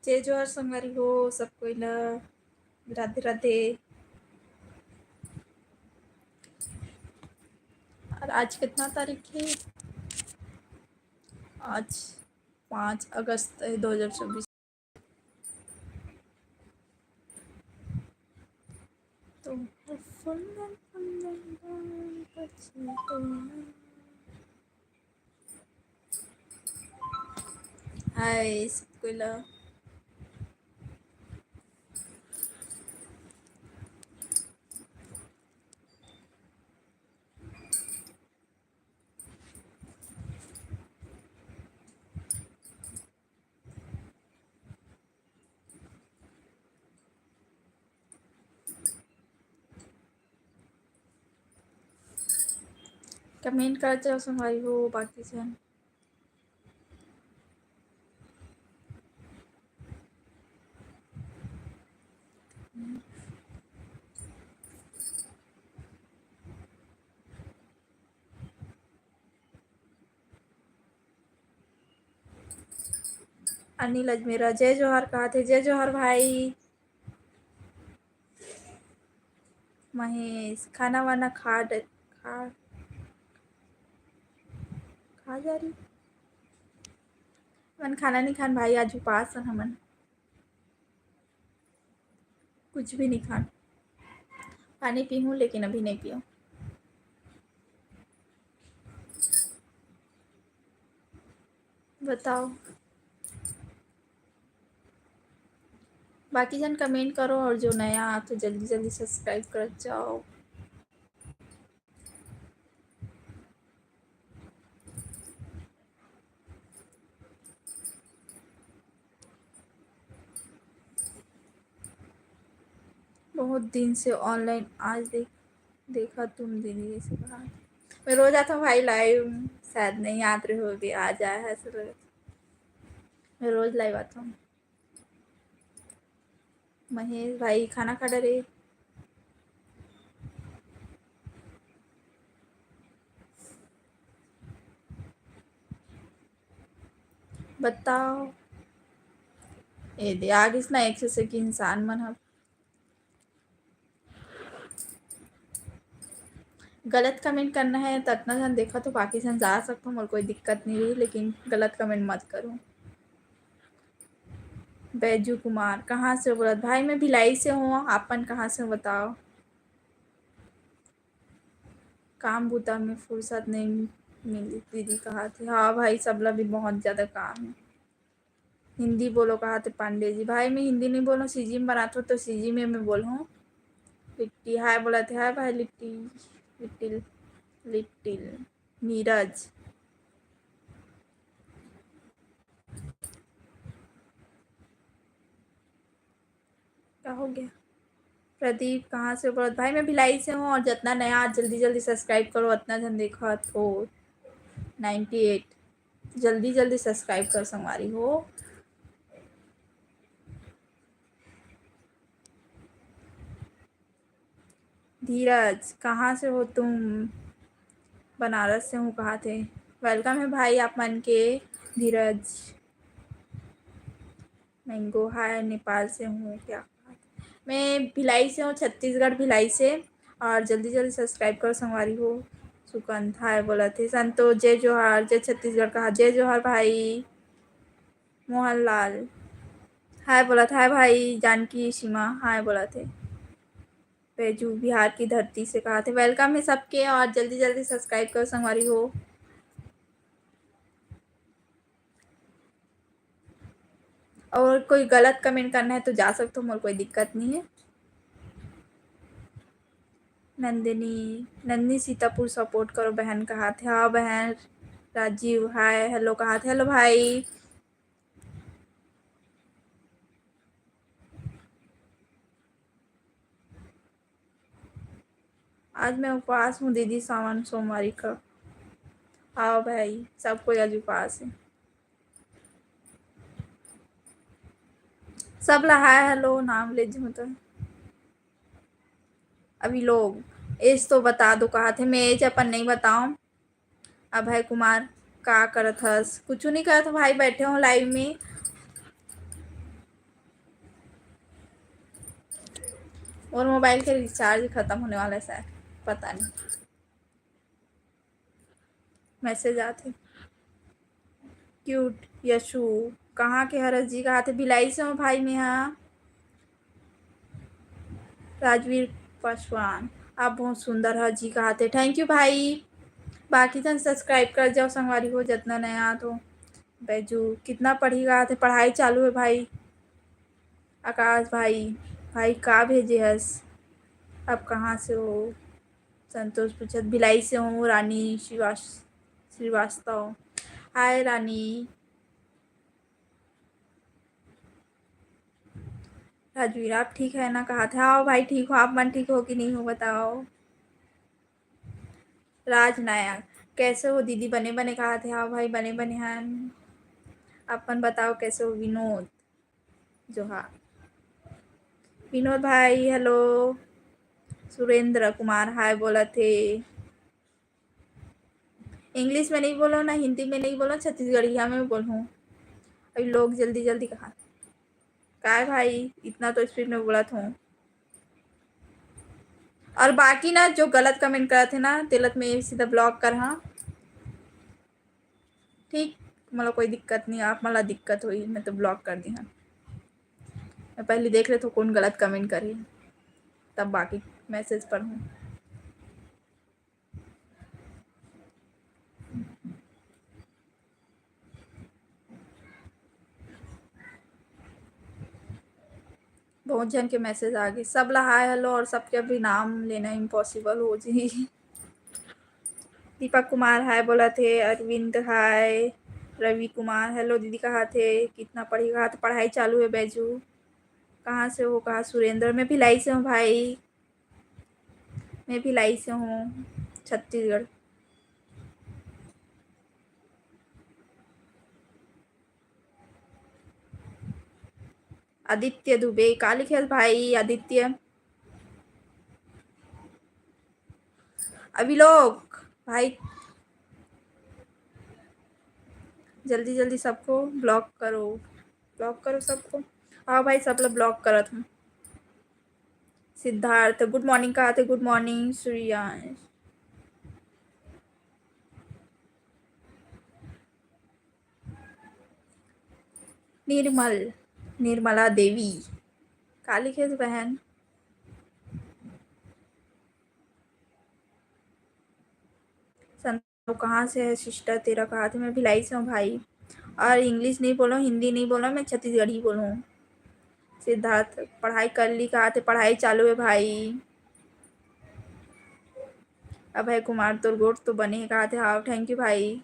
जय जोहार संगवारी हो सब कोई ला। राधे राधे। और आज कितना तारीख है? आज 5 अगस्त है 2024। तो हाय सब कोई ला। कमेंट कर जाओ संगवारी हो बाकी से। अनिल अजमेरा जय जोहार कहा थे। जय जोहार भाई। महेश खाना वाना खा जा रही। मन खाना नहीं खान भाई, आज उपास है हमन। कुछ भी नहीं खान। पानी पी हूँ लेकिन अभी नहीं पियो। बताओ बाकी जन कमेंट करो, और जो नया तो जल्दी जल्दी सब्सक्राइब कर जाओ। बहुत दिन से ऑनलाइन, आज देखा तुम दीदी से कहा। मैं रोज आता हूँ भाई लाइव, शायद नहीं याद रहे होगे, आ जाए है ऐसा लगा। मैं रोज लाइव आता हूँ। महेश भाई खाना खा डरे। बताओ ए दे आगिस ना एक से कि इंसान मन हम गलत कमेंट करना है तो इतना जन देखा तो बाकी जन जा सकता हूँ, और कोई दिक्कत नहीं रही, लेकिन गलत कमेंट मत करो। बैजू कुमार कहाँ से हो? बोला भाई मैं भिलाई से हूँ, आपन कहाँ से हो बताओ। काम बूता में फुर्सत नहीं मिली दीदी कहा थी। हाँ भाई सबला भी बहुत ज़्यादा काम है। हिंदी बोलो कहा थे पांडे जी। भाई मैं हिंदी नहीं बोलूँ, सीजी में बनाता हूँ तो सीजी में मैं बोलूँ। लिट्टी हाय बोला थे। हाय भाई लिट्टी लिटिल लिटिल नीरज। क्या हो गया? प्रदीप कहाँ से? बोला भाई मैं भिलाई से हूँ, और जितना नया आज जल्दी जल्दी सब्सक्राइब करो, उतना जन देखा तो 98 जल्दी जल्दी सब्सक्राइब कर संगवारी हो। धीरज कहाँ से हो तुम? बनारस से हूँ कहा थे। वेलकम है भाई आप मन के। धीरज मैंगो हाय नेपाल से हूँ क्या? मैं भिलाई से हूँ, छत्तीसगढ़ भिलाई से। और जल्दी जल्दी सब्सक्राइब करो संगवारी हो। सुकंत हाय बोला थे। संतोष जय जोहार। जय छत्तीसगढ़ कहा। जय जोहार भाई। मोहनलाल हाय बोला था। हाय भाई जानकी सीमा हाय बोला थे। बैजू बिहार की धरती से कहा थे। वेलकम है सबके, और जल्दी जल्दी सब्सक्राइब करो संगवारी हो। और कोई गलत कमेंट करना है तो जा सकते हो, मोर कोई दिक्कत नहीं है। नंदिनी सीतापुर सपोर्ट करो बहन कहा थे। हाँ बहन। राजीव हाय हेलो कहा थे। हेलो भाई। आज मैं उपवास हूँ दीदी, सावन सोमवारी का। हाँ भाई सब कोई आज उपवास है। सब हाय हेलो नाम ले जूँ तो अभी लोग एज तो बता दो कहा थे। मैं एज अपन नहीं बताऊँ। अभय कुमार का करत हस? कुछ नहीं करत भाई, बैठे हो लाइव में। और मोबाइल का रिचार्ज ख़त्म होने वाला है शायद, पता नहीं। मैसेज आते। क्यूट यशु। कहाँ के हरस जी? कहाँ थे? भिलाई से हूँ भाई मैं। यहाँ राजवीर पासवान। आप बहुत सुंदर है जी। कहाँ थे? थैंक यू भाई। बाकी जन सब्सक्राइब कर जाओ संगवारी हो, जितना नया तो। बैजू कितना पढ़ी कहा थे? पढ़ाई चालू है भाई। आकाश भाई। भाई का भेजे हस? आप कहाँ से हो? संतोष पूछत। भिलाई से हूँ। रानी श्रीवास्तव। हाय रानी। राजवीर आप ठीक है ना? कहा था? आओ भाई ठीक हो आप? मन ठीक हो कि नहीं हो बताओ। राज नायक। कैसे हो दीदी? बने बने कहा थे? हाँ भाई बने बने हैं। अपन बताओ कैसे हो? विनोद जोहार। विनोद भाई हेलो। सुरेंद्र कुमार हाय बोला थे। इंग्लिश में नहीं बोलो ना, हिंदी में नहीं बोलो, छत्तीसगढ़िया में बोलो। अभी लोग जल्दी जल्दी कहा है भाई? इतना तो स्पीड में बोला था। और बाकी ना जो गलत कमेंट करे थे ना तिलक में सीधा ब्लॉक कर। हाँ ठीक। मतलब कोई दिक्कत नहीं, आप मला दिक्कत हुई मैं तो ब्लॉक कर दी। हाँ मैं पहले देख ले तो कौन गलत कमेंट करे, तब बाकी मैसेज पढ़ूँ। बहुत जन के मैसेज आ गए। सब ला हाय हेलो, और सबके अभी नाम लेना इम्पॉसिबल हो जी। दीपक कुमार हाय बोला थे। अरविंद हाय। रवि कुमार हेलो दीदी कहाँ थे? कितना पढ़ी? कहा तो पढ़ाई चालू है बैजू। कहाँ से हो? कहा सुरेंद्र। मैं भिलाई से हूँ भाई। मैं भिलाई से हूँ, छत्तीसगढ़। आदित्य दुबे। का लिखे भाई आदित्य? अभी लोग भाई जल्दी जल्दी सबको ब्लॉक करो। ब्लॉक करो सबको। हाँ भाई सब लोग ब्लॉक करो तुम। सिद्धार्थ गुड मॉर्निंग कहा थे? Good morning Suryansh. निर्मल। निर्मला देवी। का लिखे बहन? संतो कहाँ से है सिस्टर तेरा? कहा थे? मैं भिलाई से हूँ भाई। और इंग्लिश नहीं बोलो, हिंदी नहीं बोलो, मैं छत्तीसगढ़ी बोलूँ। सिद्धार्थ पढ़ाई कर ली? कहा थे? पढ़ाई चालू है भाई। अभय कुमार तो गोट तो बने हैं। कहा थे? हाँ थैंक यू भाई।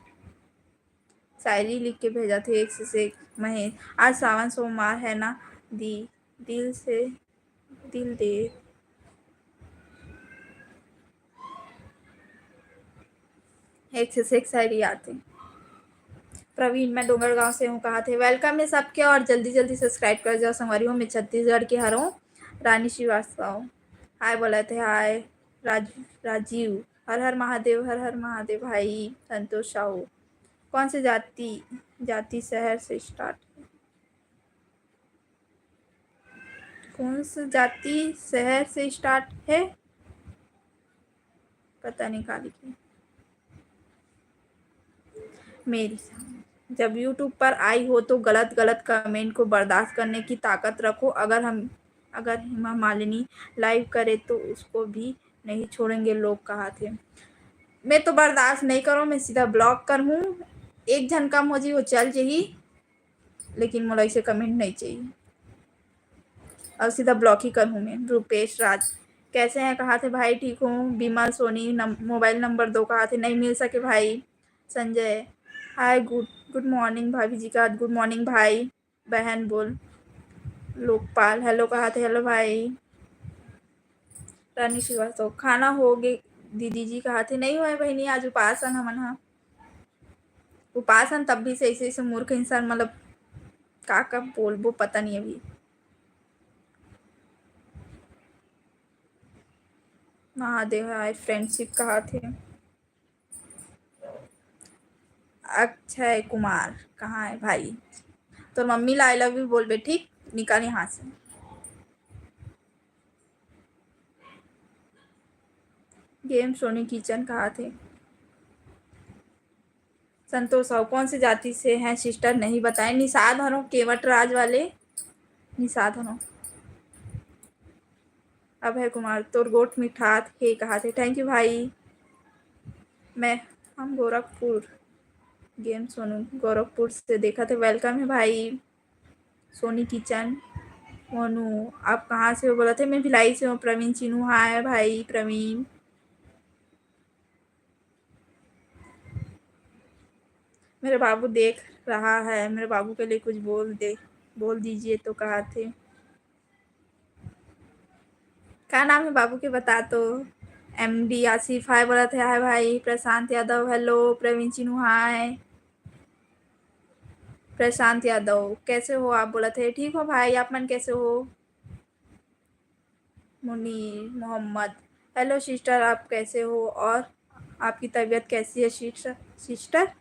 शायरी लिख के भेजा थे एक से एक। महेश आज सावन सोमवार है ना दी, दिल से दिल दे। एक से एक शायरी आती। प्रवीण मैं डोंगरगांव से हूँ। कहा थे? वेलकम है सबके, और जल्दी जल्दी सब्सक्राइब कर जाओ संगवारी हो। मैं छत्तीसगढ़ की हर हूँ। रानी श्रीवास्तव हाय बोला थे। हाय राजीव। हर हर महादेव। हर हर महादेव भाई। संतोष साहू। कौन से जाति जाति शहर से स्टार्ट? कौन सी जाति शहर से स्टार्ट है? पता नहीं काली की। मेरी जब यूट्यूब पर आई हो तो गलत गलत कमेंट को बर्दाश्त करने की ताकत रखो। अगर हेमा मालिनी लाइव करे तो उसको भी नहीं छोड़ेंगे लोग। कहा थे? मैं तो बर्दाश्त नहीं करूँ, मैं सीधा ब्लॉक कर हूँ। एक जन कम हो जी वो चल जाही, लेकिन मोला ऐसे कमेंट नहीं चाहिए। और सीधा ब्लॉक ही कर हूँ मैं। रूपेश राज कैसे हैं? कहा थे भाई? ठीक हूँ। बिमल सोनी मोबाइल नंबर दो। कहा थे? नहीं मिल सके भाई। संजय हाय गुड मॉर्निंग भाभी जी का। गुड मॉर्निंग भाई। बहन बोल। लोकपाल हेलो। कहा थे? हेलो भाई। रानी श्रीवास्तव खाना हो गए दीदी जी? कहा थे? नहीं हुआ बहनी, आज उपासन हमन। हाँ उपासन तब भी से ऐसे मूर्ख इंसान, मतलब का कब बोलबो पता नहीं अभी। Mahadev hi friendship. कहा थे? अक्षय कुमार कहाँ है भाई? तो मम्मी ला आई लव यू बोल बे, ठीक? निकाल यहाँ से। गेम सोनी किचन कहाँ थे? संतोष साहू कौन सी जाति से हैं सिस्टर? नहीं बताएं। निषाद हनो केवट राज वाले निषाद हनो। अभय कुमार तोरगोट मिठात हे कहा थे? थैंक यू भाई। मैं हम गोरखपुर गेम सोनू गोरखपुर से देखा थे। वेलकम है भाई। सोनी किचन मोनू आप कहाँ से हो? बोला थे मैं भिलाई से हूँ। प्रवीण चिनू हाय भाई प्रवीण। मेरे बाबू देख रहा है, मेरे बाबू के लिए कुछ बोल दीजिए तो कहा थे। क्या नाम है बाबू के बता तो। MD आसिफ हाय बोला थे। हाय भाई। प्रशांत यादव हेलो। प्रवीण चिनू हाय। प्रशांत यादव कैसे हो आप? बोला थे ठीक हो भाई। आप मन कैसे हो? मुनीर मोहम्मद हेलो सिस्टर आप कैसे हो और आपकी तबीयत कैसी है सिस्टर? सिस्टर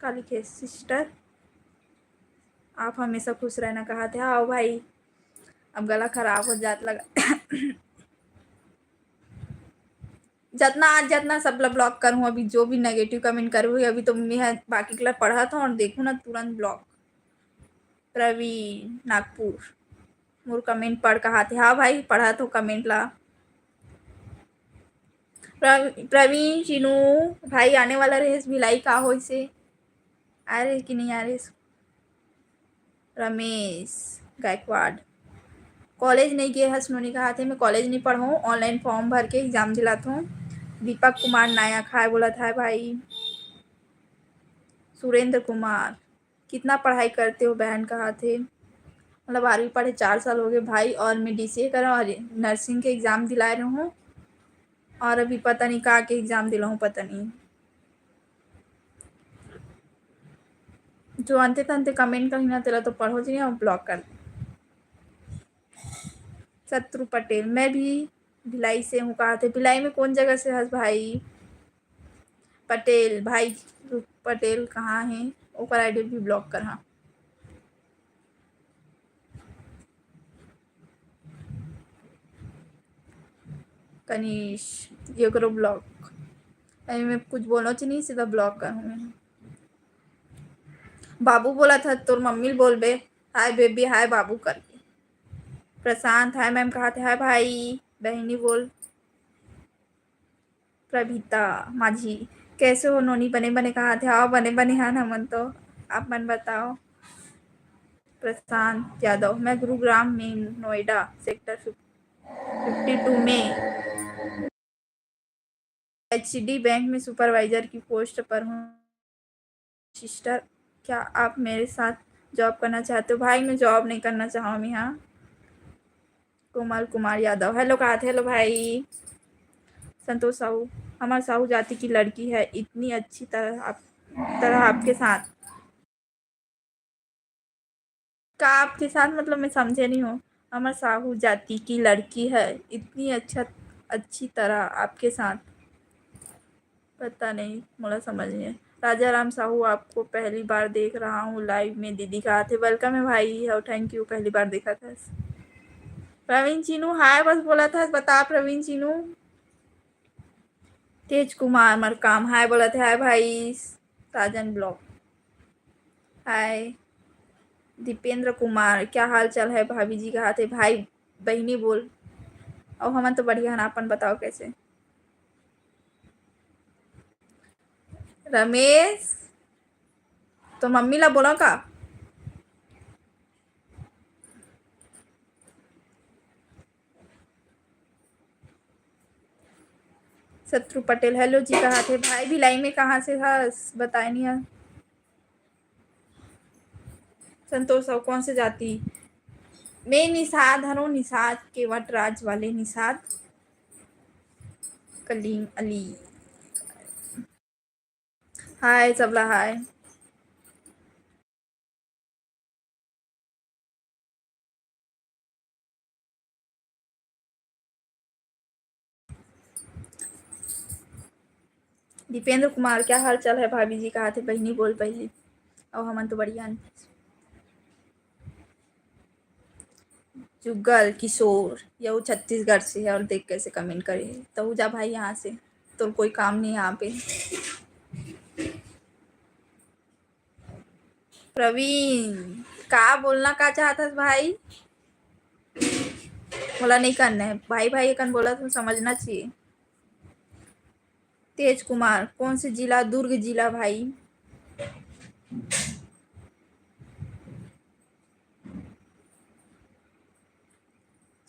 का लिखे सिस्टर। आप हमेशा खुश रहना कहा थे। आओ भाई। अब गला खराब हो जात लगा। जितना सब ब्लॉक करूँ अभी जो भी नेगेटिव कमेंट करूँ अभी तो मैं बाकी क्लब पढ़ा था और देखूँ ना तुरंत ब्लॉक। प्रवीण नागपुर मोर कमेंट पढ़ कहा थे। हाँ भाई पढ़ा तो कमेंट ला। प्रवीण चिनू भाई आने वाला रहे भिलाई का हो इसे आ रहे कि नहीं आ रहे? रमेश गायकवाड़ कॉलेज नहीं गए हसनोनी कहा थे। मैं कॉलेज नहीं पढ़ा हूँ ऑनलाइन फॉर्म भर के एग्जाम दिलाता हूँ। दीपक कुमार नायक हाय बोला था भाई। सुरेंद्र कुमार कितना पढ़ाई करते हो बहन कहा थे? मतलब 12वीं पढ़े 4 साल हो गए भाई और मैं DCA कर और नर्सिंग के एग्ज़ाम दिला रहा हूँ और अभी पता नहीं कहाँ के एग्ज़ाम दिलाऊँ पता नहीं। जो अंते तंते कमेंट कहीं ना तेरा तो पढ़ो जी और ब्लॉक कर। शत्रु पटेल मैं भी भिलाई से हूँ कहा थे? भिलाई में कौन जगह से हस भाई? पटेल भाई पटेल कहाँ है? ओकर आईडी भी ब्लॉक कर। हाँ कनीश ये करो ब्लॉक। अभी मैं कुछ बोलो नहीं सीधा ब्लॉक करूँ मैं। बाबू बोला था तो मम्मी बोल बे हाय बेबी हाय बाबू करके। प्रशांत हाय मैम कहा थे? हाय भाई बहनी बोल। प्रभीता माझी कैसे हो? नोनी बने बने कहा थे? आओ बने बने हाँ ना मन तो आप मन बताओ। प्रशांत यादव मैं गुरुग्राम में नोएडा सेक्टर 52 में HD बैंक में सुपरवाइजर की पोस्ट पर हूँ। सिस्टर क्या आप मेरे साथ जॉब करना चाहते हो? भाई मैं जॉब नहीं करना चाहूँ मैं। यहाँ कोमल कुमार यादव हेलो कहा थे? हेलो भाई। संतोष साहू हमारे साहू जाति की लड़की है इतनी अच्छी तरह आपके साथ का आपके साथ मतलब मैं समझे नहीं हूँ। हमारे साहू जाति की लड़की है इतनी अच्छी तरह आपके साथ पता नहीं मुझे समझ नहीं। राजा राम साहू आपको पहली बार देख रहा हूँ लाइव में। दीदी कहा थे? वेलकम है भाई और थैंक यू पहली बार देखा था। प्रवीण चीनू हाय बस बोला था बता। प्रवीण चीनू तेज कुमार मरकाम हाय बोला था। हाय भाई साजन ब्लॉग हाय। दीपेंद्र कुमार क्या हाल चाल है भाभी जी कहा थे? भाई बहनी बोल और हम तो बढ़िया है अपन बताओ कैसे? रमेश तो मम्मी ला बोला का? शत्रु पटेल हेलो जी कहा थे? भाई भिलाई में कहाँ से था बताए नहीं है। संतोष साहू कौन से जाति? मैं निषाद हूँ निषाद केवट राज वाले निषाद कलीम अली हाय सबला हाय। दीपेंद्र कुमार क्या हाल चाल है भाभी जी कहा थे? बहनी बोल पहले और हमन तो बढ़िया। जुगल किशोर यू छत्तीसगढ़ से है और देख कैसे कमेंट करे तो जा भाई यहाँ से। तो कोई काम नहीं यहाँ पे। प्रवीण का बोलना का चाहता भाई? बोला नहीं करना है भाई, भाई कन बोला तो समझना चाहिए। तेज कुमार कौन से जिला? दुर्ग जिला भाई।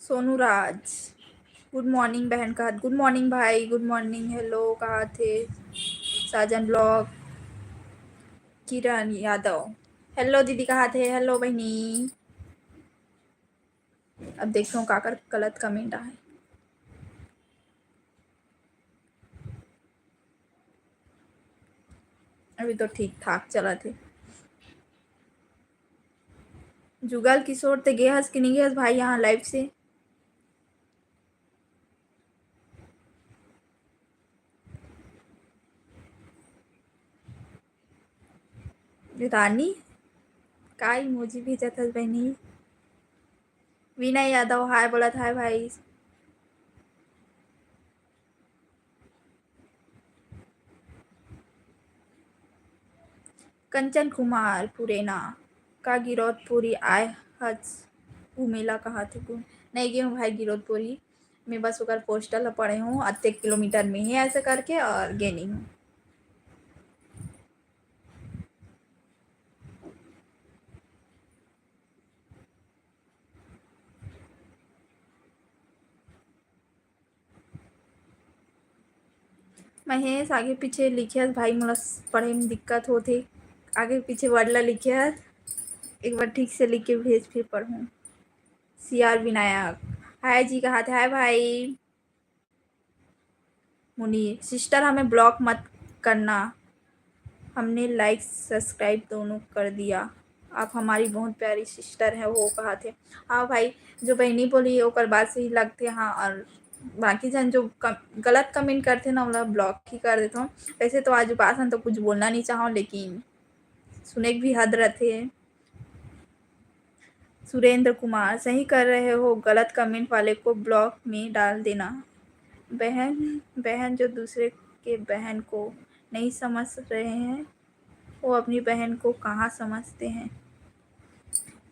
सोनू राज गुड मॉर्निंग बहन कहा। गुड मॉर्निंग भाई, गुड मॉर्निंग। हेलो कहा थे? साजन ब्लॉग। किरण यादव हेलो दीदी कहा थे? हेलो बहनी। अब देखता हूँ काकर गलत कमेंट आए। अभी तो ठीक ठाक चला थे। जुगल किशोर ते गे हस कि नहीं गे हस भाई यहाँ लाइव से? रानी का इमोजी भेजा था बहनी। विनय यादव हाय बोला था भाई। कंचन कुमार पुरेना का गिरौदपुरी आय हज घूमेला कहा थे घूम नहीं गए हूँ भाई गिरौदपुरी। मैं बस होकर पोस्टल पढ़े हूँ अत्ते किलोमीटर में ही ऐसे करके और गे नहीं हूँ। महेश आगे पीछे लिखे भाई मोला पढ़े में दिक्कत होते। आगे पीछे वर्डला लिखे एक बार ठीक से लिख के भेज फिर पढ़ूँ। CR विनायक हाय जी कहा था? हाय भाई। मुनीर सिस्टर हमें ब्लॉक मत करना, हमने लाइक सब्सक्राइब दोनों कर दिया, आप हमारी बहुत प्यारी सिस्टर है। वो कहा थे? हाँ भाई जो बहनी बोली ओकर बात सही लगते। हाँ और बाकी जन जो गलत कमेंट करते ना वो ब्लॉक ही कर देता हूँ। वैसे तो आज उपासन तो कुछ बोलना नहीं चाहूँ लेकिन सुने भी हद रहते हैं। सुरेंद्र कुमार सही कर रहे हो, गलत कमेंट वाले को ब्लॉक में डाल देना। बहन बहन जो दूसरे के बहन को नहीं समझ रहे हैं वो अपनी बहन को कहाँ समझते हैं।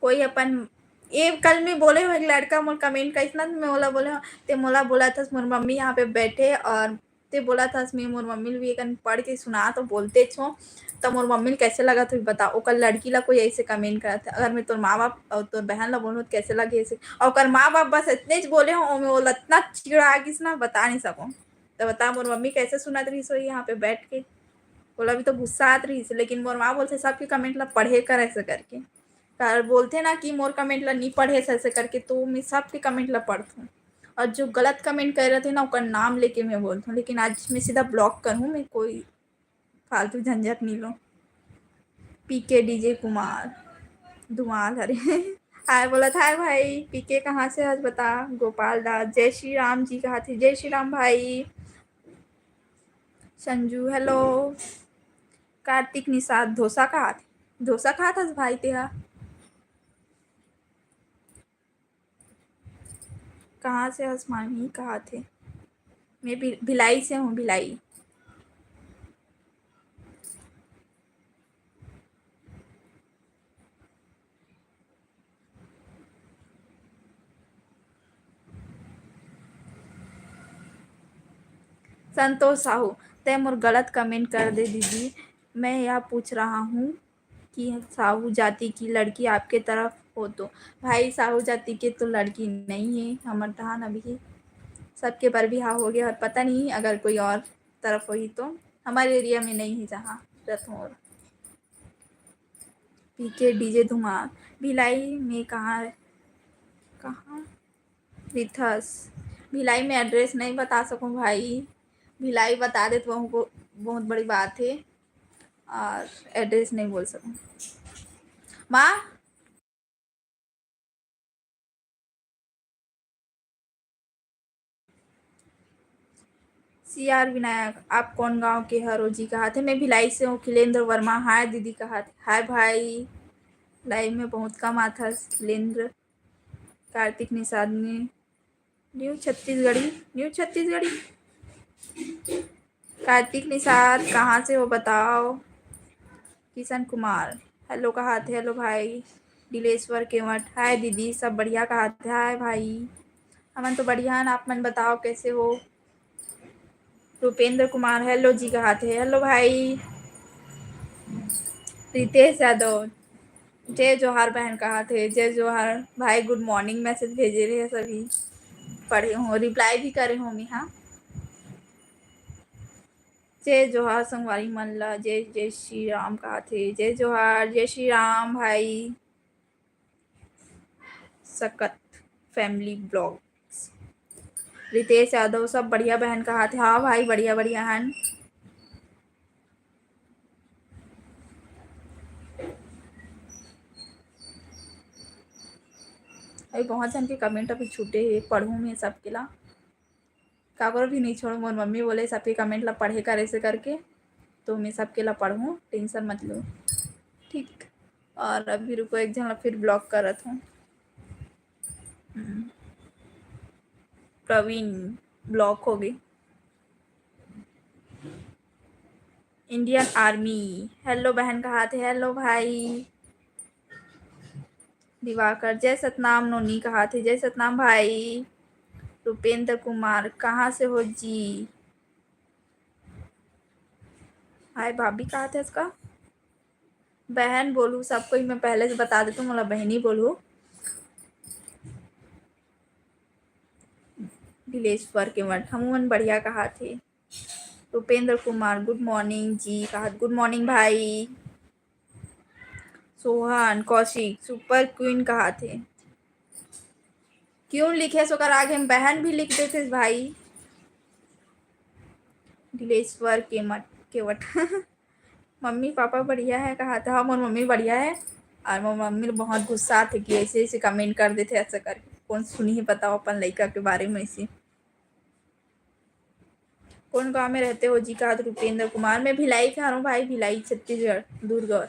कोई अपन ये कल में बोले हो एक लड़का मोल कमेंट का इतना मैं बोला बोले ते मोला बोला था मोर मम्मी यहाँ पे बैठे और ते बोला था मैं मोर मम्मी भी एक पढ़ के सुना तो बोलते छो तो मोर मम्मी कैसे लगा तो बता। ओकर लड़की ला कोई ऐसे कमेंट करा था अगर मैं तोर माँ बाप और तोर बहन ला बोलूँ तो कैसे लगे ऐसे। और ओकर माँ बाप बस इतने बोले हो मैं वो इतना चिड़ा गिस ना बता नहीं सकूँ। तो बता मोर मम्मी कैसे सुना रही सो यहाँ पे बैठ के। बोला भी तो गुस्सा आत रही लेकिन मोर माँ बोलते सबके कमेंट ला पढ़े कर ऐसे करके कार बोलते ना कि मोर कमेंट ला नहीं पढ़े ऐसे करके तो मैं सबके कमेंट ला पढ़ती हूँ। और जो गलत कमेंट कर रहे थे ना उसका नाम लेके मैं बोलती हूँ लेकिन आज मैं सीधा ब्लॉक करूँ। मैं कोई फालतू झंझट नहीं लो। PK DJ कुमार धुआं अरे हाय बोला था भाई। PK कहाँ से आज बता? गोपाल दास जय श्री राम जी कहा थे? जय श्री राम भाई। संजू हेलो। कार्तिक निषाद डोसा कहा थे? डोसा कहा था भाई तेरा? कहाँ से? आसमानी कहा थे? मैं भिलाई से हूँ भिलाई। संतोष साहू तय मोर गलत कमेंट कर दे दीदी। मैं यह पूछ रहा हूँ कि साहू जाति की लड़की आपके तरफ हो तो? भाई साहू जाति के तो लड़की नहीं है हमारे तहान अभी सबके पर भी हाँ हो गया और पता नहीं अगर कोई और तरफ हुई तो हमारे एरिया में नहीं है जहाँ रथ और। PK DJ धुमार भिलाई में कहाँ कहाँ? रिथस भिलाई में एड्रेस नहीं बता सकूँ भाई। भिलाई बता दे तो हमको बहुत बड़ी बात है और एड्रेस नहीं बोल सकूँ। माँ CR विनायक आप कौन गांव के हरो जी कहा थे? मैं भिलाई से हूँ। खिलेंद्र वर्मा हाय दीदी कहा थे? हाय भाई। लाइव में बहुत कम आता खिलेंद्र। कार्तिक निषाद ने न्यू छत्तीसगढ़ी कार्तिक निषाद कहाँ से हो बताओ। किशन कुमार हेलो कहाँ थे। हेलो भाई। दिलेश्वर केवट हाय दीदी सब बढ़िया कहाँ थे। हाय भाई। अमन तो बढ़िया है ना। आप मन बताओ कैसे हो। रुपेंद्र कुमार हेलो जी कहाँ थे। हेलो भाई। रितेश यादव जय जोहार बहन कहाँ थे। जय जोहार भाई। गुड मॉर्निंग मैसेज भेजे रहे हैं सभी। पढ़े हो रिप्लाई भी करे होंगे। हाँ जय जोहार संगवारी मनला। जय जय श्री राम कहाँ थे। जय जोहार जय श्री राम भाई। सकत फैमिली ब्लॉग्स रितेश यादव सब बढ़िया बहन कहाँ थे। हाँ भाई बढ़िया बढ़िया हन। अभी बहुत जन के कमेंट अभी छूटे है पढ़ूँ मैं सबके ला का करो भी नहीं छोड़ो। मोर मम्मी बोले सबके कमेंट ला पढ़े करे से करके तो मैं सबके ला पढ़ूँ टेंशन मत लो ठीक। और अभी रुको एक जन फिर ब्लॉक करत हूँ। प्रवीण ब्लॉक हो गई। इंडियन आर्मी हेलो बहन कहाँ थे। हेलो भाई। दिवाकर जय सतनाम नोनी कहाँ थे। जय सतनाम भाई। रुपेंद्र कुमार कहाँ से हो जी। हाय भाभी कहाँ थे इसका बहन बोलूँ सबको ही मैं पहले से बता देती हूँ मतलब बहन ही बोलूँ। दिलेश्वर के मठ हमन बढ़िया कहा थे। रुपेंद्र कुमार गुड मॉर्निंग जी कहा। गुड मॉर्निंग भाई। सोहन कौशिक सुपर क्वीन कहा थे। क्यों लिखे सो कर आगे हम बहन भी लिख देते भाई। दिलेश्वर के मठ केवट मम्मी पापा बढ़िया है कहा था। हाँ मोर मम्मी बढ़िया है। और मोर मम्मी बहुत गुस्सा थे कि ऐसे ऐसे कमेंट कर देते ऐसा करके कौन सुनी ही बताओ अपन लड़का के बारे में। ऐसे कौन गांव में रहते हो जी कहा। रुपेंद्र कुमार मैं भिलाई से आ रहा हूँ भाई। भिलाई छत्तीसगढ़ दूरगढ़।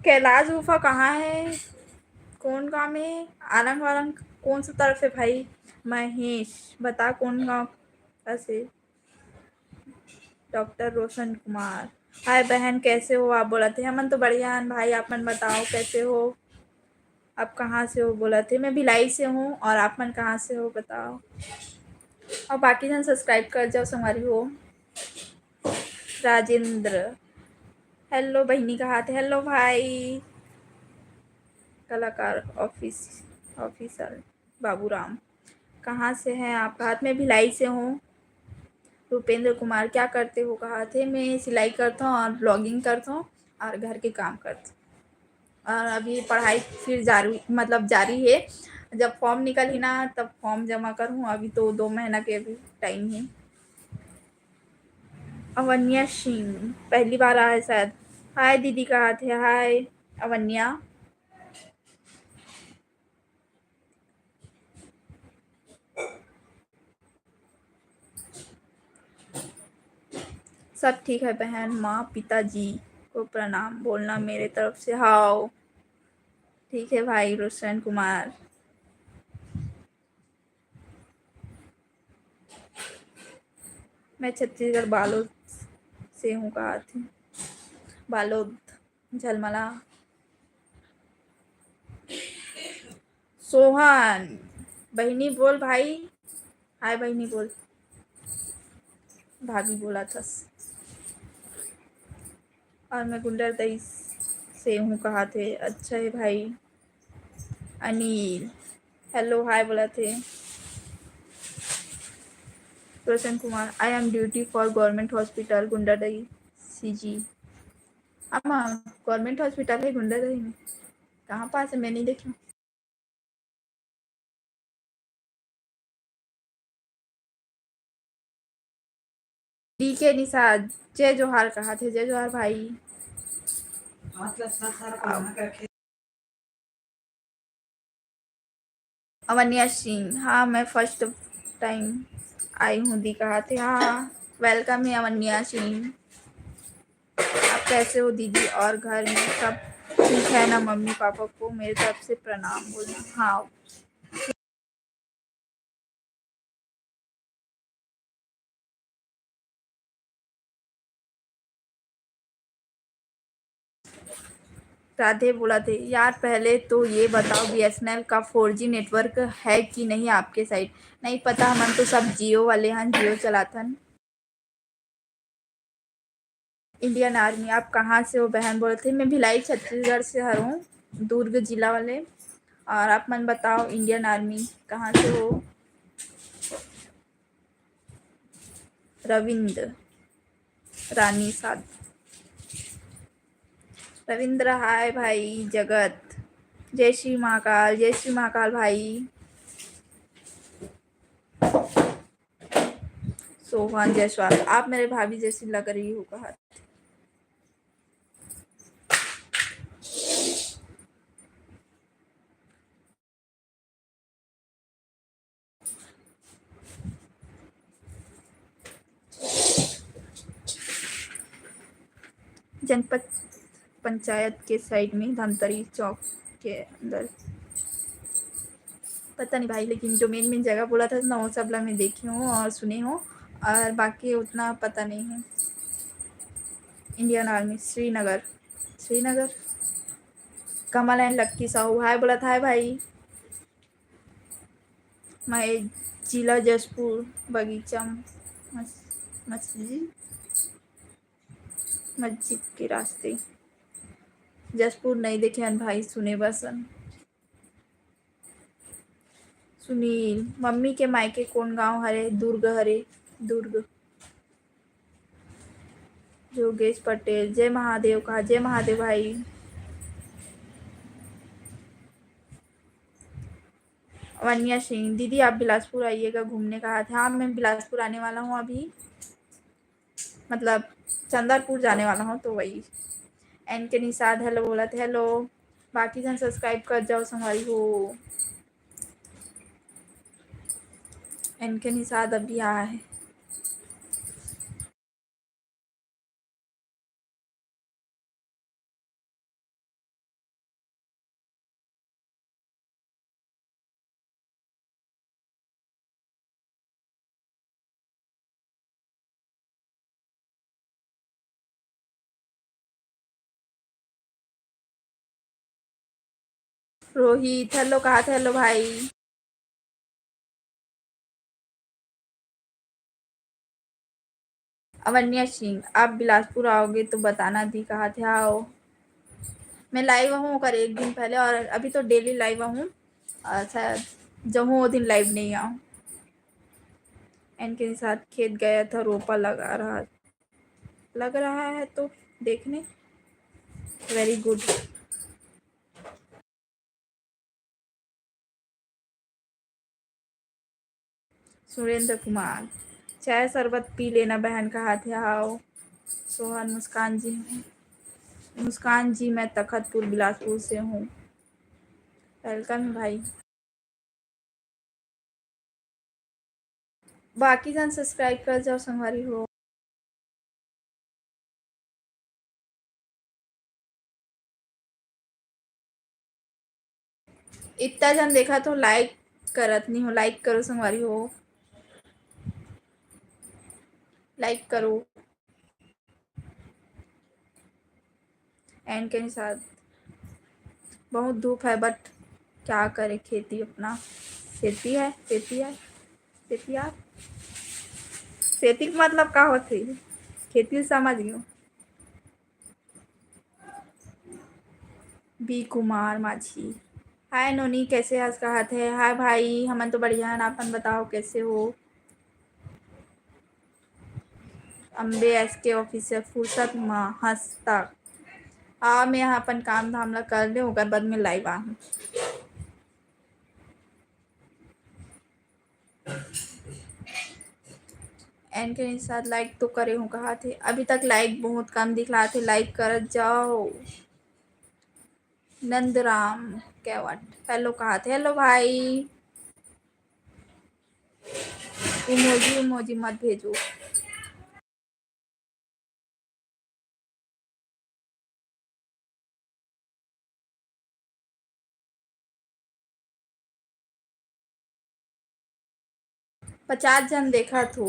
कैलाश गुफा कहाँ है। कौन गाँव में आरंग वारंग कौन सा तरफ है भाई। महेश बता कौन गाँव से। डॉक्टर रोशन कुमार हाय बहन कैसे हो आप बोला थे। हमन तो बढ़िया हैं भाई। आप मन बताओ कैसे हो। आप कहाँ से हो बोला थे। मैं भिलाई से हूँ और आप मन कहाँ से हो बताओ। और बाकी जन सब्सक्राइब कर जाओ संगवारी हो। राजेंद्र हेलो बहनी कहाँ थे। हेलो भाई। कलाकार ऑफिसर बाबूराम कहाँ से हैं आप। हाथ में भिलाई से हूँ। रुपेंद्र कुमार क्या करते हो कहा थे। मैं सिलाई करता हूँ और ब्लॉगिंग करता हूँ और घर के काम करता हूँ। और अभी पढ़ाई फिर जारी मतलब जारी है। जब फॉर्म निकल ही ना तब फॉर्म जमा करूँ। अभी तो 2 महीना के अभी टाइम है। अवन्या सिंह पहली बार आए शायद। हाय दीदी कहाँ थे। हाय अवन्या। सब ठीक है बहन। माँ पिताजी को प्रणाम बोलना मेरे तरफ से। हाओ ठीक है भाई। रोशन कुमार मैं छत्तीसगढ़ बालोद से हूँ कहा थी। बालोद झलमला। सोहन बहनी बोल भाई। हाय बहनी बोल। भाभी बोला था। और मैं गुंडर दई से हूँ कहा थे। अच्छा है भाई। अनिल हेलो हाय बोला थे। Roshan Kumar I am duty for government hospital Gundadehi CG. अम्मा गवर्नमेंट हॉस्पिटल है गुंडादही में कहाँ पास है मैं नहीं देखी। डी के निषाद जय जोहार कहा थे। जय जोहार भाई। अवन्या सिंह हाँ मैं फर्स्ट टाइम आई हूँ दी कहा थे। हाँ वेलकम है अवन्या सिंह। आप कैसे हो दीदी और घर में सब ठीक है ना, मम्मी पापा को मेरे तरफ से प्रणाम बोलना। हाँ, राधे बोला थे यार, पहले तो ये बताओ बीएसएनएल का 4G नेटवर्क है कि नहीं आपके साइड? नहीं पता, हम तो सब जियो वाले हैं, जियो चलाथन। इंडियन आर्मी, आप कहाँ से हो बहन? बोले थे मैं भिलाई छत्तीसगढ़ से हूँ, दुर्ग जिला वाले। और आप मन बताओ इंडियन आर्मी कहाँ से हो? रविंद्र रानी साध, रविंद्र हाय भाई। जगत, जय श्री महाकाल, जय श्री महाकाल भाई। सोहन जायसवाल, आप मेरे भाभी जैसी लग रही हो कहा। जनपद पंचायत के साइड में धमतरी चौक के अंदर। पता नहीं भाई, लेकिन जो मेन मेन जगह बोला था ना वो सब मैं देखी हूँ और सुनी हूँ, और बाकी उतना पता नहीं है। Indian army Srinagar, Srinagar. Kamal and Lucky Sahu hi बोला था। हाय भाई। मैं जिला जसपुर, बगीचा मस्जिद, मस्जिद के रास्ते। जसपुर नहीं देखे हन भाई, सुने बसन। सुनील, मम्मी के मायके कौन गांव हरे? दुर्ग हरे, दुर्ग। योगेश पटेल, जय महादेव कहा। जय महादेव भाई। वन्या सिंह, दीदी आप बिलासपुर आइएगा घूमने, कहा था। हाँ, मैं बिलासपुर आने वाला हूँ अभी, मतलब चंदरपुर जाने वाला हूँ, तो वही। एन के निषाद हेलो बोला थे। हेलो, बाकी जन सब्सक्राइब कर जाओ संभारी हो। एन के निषाद अभी आया है। रोहित हेलो कहा था। हेलो भाई। अवन्या सिंह, आप बिलासपुर आओगे तो बताना दी, कहा थे। आओ, मैं लाइव हूँ कर एक दिन पहले, और अभी तो डेली लाइव हूँ। शायद जब हूँ वो दिन लाइव नहीं आऊँ। इनके साथ खेत गया था, रोपा लग रहा है तो देखने। Very good. सुरेंद्र कुमार, चाय शरबत पी लेना बहन, कहा थे। आओ। सोहन, मुस्कान जी, मुस्कान जी मैं तखतपुर बिलासपुर से हूँ। वेलकम भाई। बाकी जन सब्सक्राइब कर जाओ संगवारी हो। इतना जन देखा तो लाइक करत नहीं हो, लाइक करो संगवारी हो, लाइक करो। एंड के साथ बहुत धूप है, बट क्या करे, खेती अपना, खेती है, खेती है, खेती यार, खेती का मतलब का होती है, खेती समझ गयो। बी कुमार माझी, हाय नोनी, कैसे हंस कहा थे। हाय भाई, हमन तो बढ़िया है, आपन बताओ कैसे हो। अम्बे एस के ऑफिसर, फुर्सत हंसता। हाँ, मैं यहाँ अपन काम धाम ला कर ले, ओकर बाद में लाइव आ। एन के साथ लाइक तो करे हूँ, कहा थे। अभी तक लाइक बहुत कम दिखला थे, लाइक कर जाओ। नंदराम कैवट, हेलो कहा थे। हेलो भाई। इमोजी इमोजी मत भेजो। 50 जन देखा तो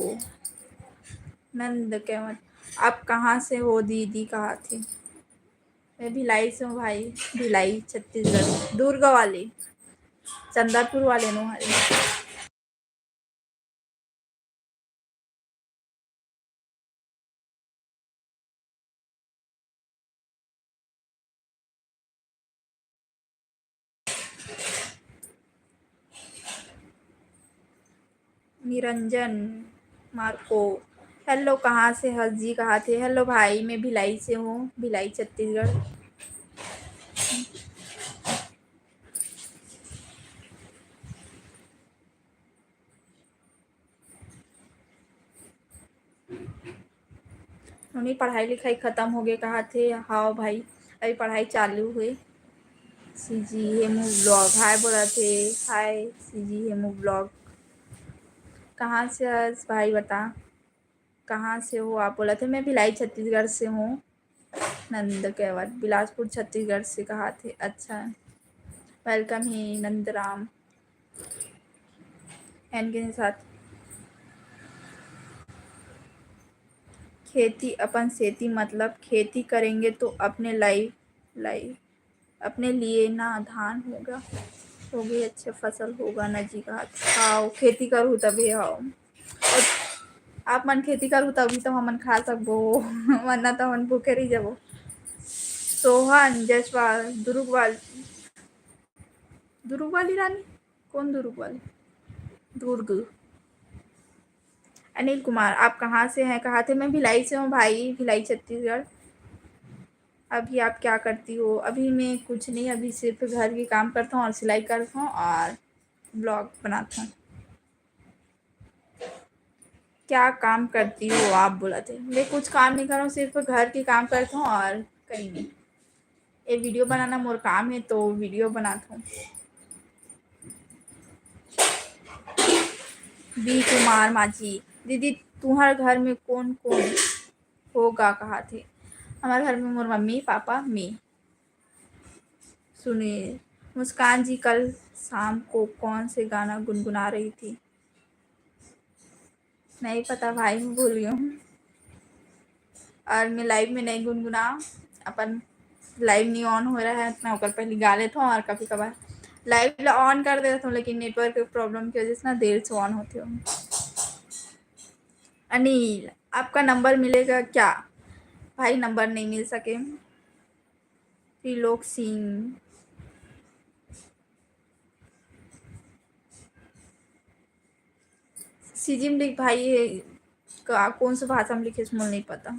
नंद केवट। आप कहाँ से हो दीदी, कहाँ थे? मैं भिलाई से हूँ भाई, भिलाई छत्तीसगढ़, दुर्ग वाले, चंद्रपुर वाले नो हरे। निरंजन मार्को, हेलो कहाँ से? हर्ष जी कहाँ थे? हेलो भाई, मैं भिलाई से हूँ, भिलाई छत्तीसगढ़। उन्हीं पढ़ाई लिखाई ख़त्म हो गए, कहाँ थे? हाँ भाई, अभी पढ़ाई चालू हुई। सी जी हेमू ब्लॉग हाय बोला थे। हाय सी जी हेमू ब्लॉग। कहाँ से हर्ष भाई बता, कहाँ से हो? आप बोला थे मैं भिलाई छत्तीसगढ़ से हूँ। नंद केवट बिलासपुर छत्तीसगढ़ से, कहाँ थे? अच्छा, वेलकम ही नंदराम एन के साथ। खेती अपन सेती मतलब खेती करेंगे तो अपने लाइफ लाइफ अपने लिए ना धान होगा, होगी अच्छे फसल होगा ना जी। कहा हाँ खेती करूँ तभी हाँ, आप मन खेती करूँ तभी तो हमन खा सकबो वरना तो हमन भूखे रही जाबो। सोहन जसवाल दुर्ग वाली रानी, कौन दुर्ग वाली? दुर्ग। अनिल कुमार, आप कहाँ से हैं? कहाँ थे? मैं भिलाई से हूँ भाई, भिलाई छत्तीसगढ़। अभी आप क्या करती हो? अभी मैं कुछ नहीं, अभी सिर्फ घर के काम करता हूँ और सिलाई करता हूँ और ब्लॉग बनाता हूँ। क्या काम करती हो आप? बोला थे मैं कुछ काम नहीं कर रहा हूँ, सिर्फ घर के काम करता हूँ और कहीं नहीं। ये वीडियो बनाना मोर काम है तो वीडियो बनाता हूँ। बी कुमार माझी, दीदी तुम्हारे घर में कौन कौन होगा? कहा थे? हमारे घर में मोर मम्मी पापा मैं। सुनिए, मुस्कान जी कल शाम को कौन से गाना गुनगुना रही थी? नहीं पता भाई, मैं भूल गई हूँ। और मैं लाइव में नहीं गुनगुना, अपन लाइव नहीं ऑन हो रहा है इतना, ओकर पहले गा लेता हूँ और कभी कभार लाइव ऑन कर देता हूँ, लेकिन नेटवर्क प्रॉब्लम की वजह से ना देर से ऑन होती हूँ। अनिल, आपका नंबर मिलेगा क्या? भाई नंबर नहीं मिल सके। त्रिलोक सिंह, सीजिम लिख भाई है का, कौन सा भाषा में लिखे मुझे नहीं पता।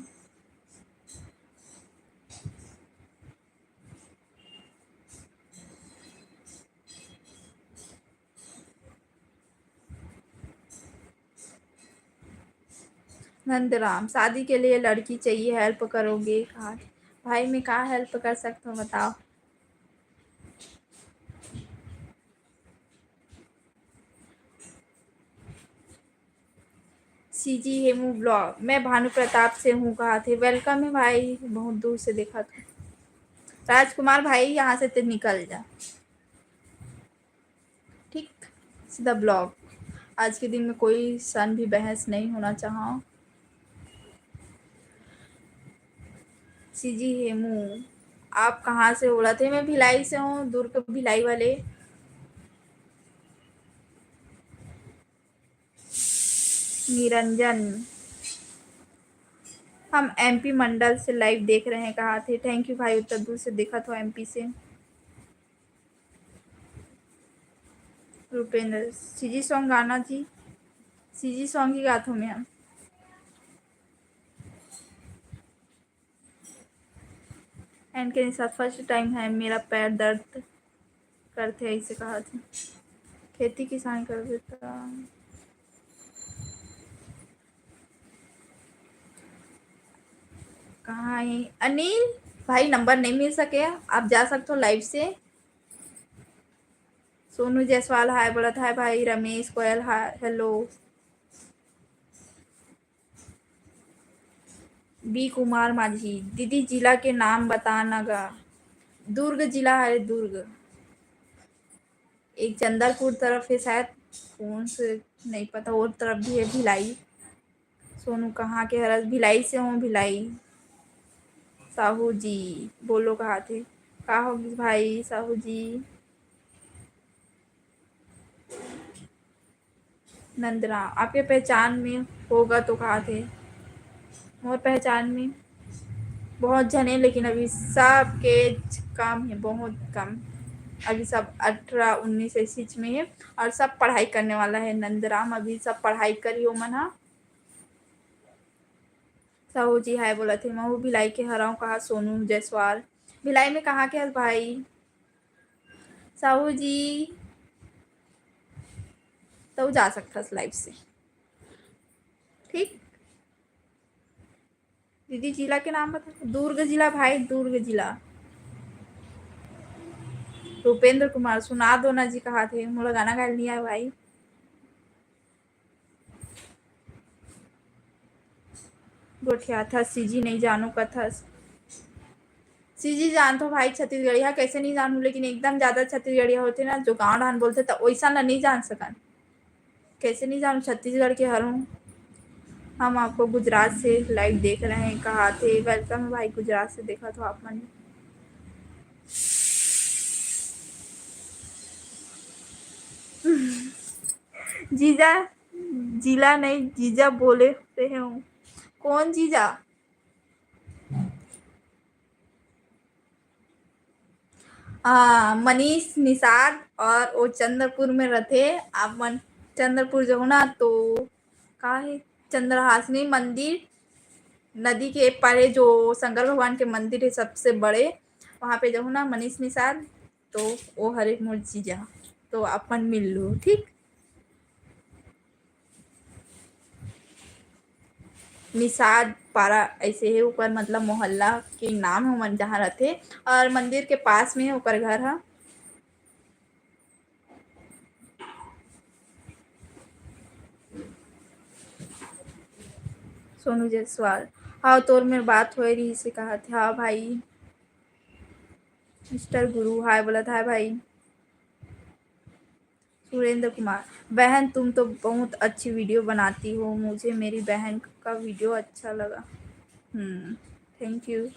नंदराम, शादी के लिए लड़की चाहिए, हेल्प करोगे? कहा भाई मैं कहाँ हेल्प कर सकता हूँ बताओ। सीजी हेमू ब्लॉग, मैं भानु प्रताप से हूँ। कहा थे? वेलकम है भाई, बहुत दूर से देखा था। राजकुमार भाई यहाँ से तो निकल जा, ठीक? सीधा ब्लॉग। आज के दिन में कोई सन भी बहस नहीं होना चाहा। सीजी हेमू, आप कहाँ से? बोला थे मैं भिलाई से हूँ, दुर्ग भिलाई वाले। निरंजन, हम एमपी मंडल से लाइव देख रहे हैं। कहा थे? थैंक यू भाई, उतना दूर से देखा था एमपी से। रुपेंद्र, सीजी सॉन्ग गाना जी, सीजी सॉन्ग ही गाता हूँ मैं। एंड के साथ फर्स्ट टाइम है मेरा पैर दर्द करते ऐसे। कहा था? खेती किसान कर देता। कहाँ है अनिल भाई? नंबर नहीं मिल सके, आप जा सकते हो लाइव से। सोनू जायसवाल हाय बोला था भाई। रमेश गोयल हाय, हेलो। बी कुमार माझी, दीदी जिला के नाम बताना गा। दुर्ग जिला है, दुर्ग। एक चंदरपुर तरफ है शायद, कौन से नहीं पता, और तरफ भी है भिलाई। सोनू कहाँ के हरस? भिलाई से हूँ, भिलाई। साहू जी बोलो कहाँ थे? कहाँ होगी भाई साहू जी? नंदरा आपके पहचान में होगा तो कहाँ थे? मोर पहचान में बहुत जने, लेकिन अभी सबके कम है, बहुत कम। अभी सब 18-19 ऐसी में है और सब पढ़ाई करने वाला है। नंदराम अभी सब पढ़ाई करी हो मना। साहू जी हाय बोला थे। मैं भिलाई के हराऊँ कहा? सोनू जायसवाल भिलाई में कहाँ के है भाई? साहू जी तो जा सकता लाइव से, ठीक। दीदी जिला के नाम बता। दुर्ग जिला भाई, दुर्ग जिला। रुपेंद्र कुमार सुना दो ना जी, कहा थे? मोला गाना गायल नहीं आया भाई। गोठिया था सीजी नहीं जानू कथस। सीजी जानतो भाई छत्तीसगढ़िया, कैसे नहीं जानू, लेकिन एकदम ज़्यादा छत्तीसगढ़िया होते ना जो गाँव ढान बोलते, तो वैसा ना नहीं जान सकन। कैसे नहीं जानू, छत्तीसगढ़ के हर हूँ। हम आपको गुजरात से लाइव देख रहे हैं, कहा थे? वेलकम भाई, गुजरात से देखा तो आप मैंने। जीजा जिला नहीं, जीजा बोले रहे हूँ। कौन जीजा? मनीष निषाद और वो चंद्रपुर में रहते। आप मन चंद्रपुर जाओ ना तो का है, चंद्रहासिनी मंदिर नदी के पारे जो शंकर भगवान के मंदिर है सबसे बड़े, वहाँ पे जाओ ना मनीष निषाद, तो वो हर एक मोर जीजा, तो अपन मिल लो, ठीक। निषाद पारा ऐसे है ऊपर, मतलब मोहल्ला के नाम है मन जहाँ रहते, और मंदिर के पास में है ऊपर घर है। सोनू जायसवाल हाँ, तोर में बात हो रही से कहा था। हाँ भाई। मिस्टर गुरु हाय बोला था भाई। सुरेंद्र कुमार बहन तुम तो बहुत अच्छी वीडियो बनाती हो, मुझे मेरी बहन का वीडियो अच्छा लगा। Thank you.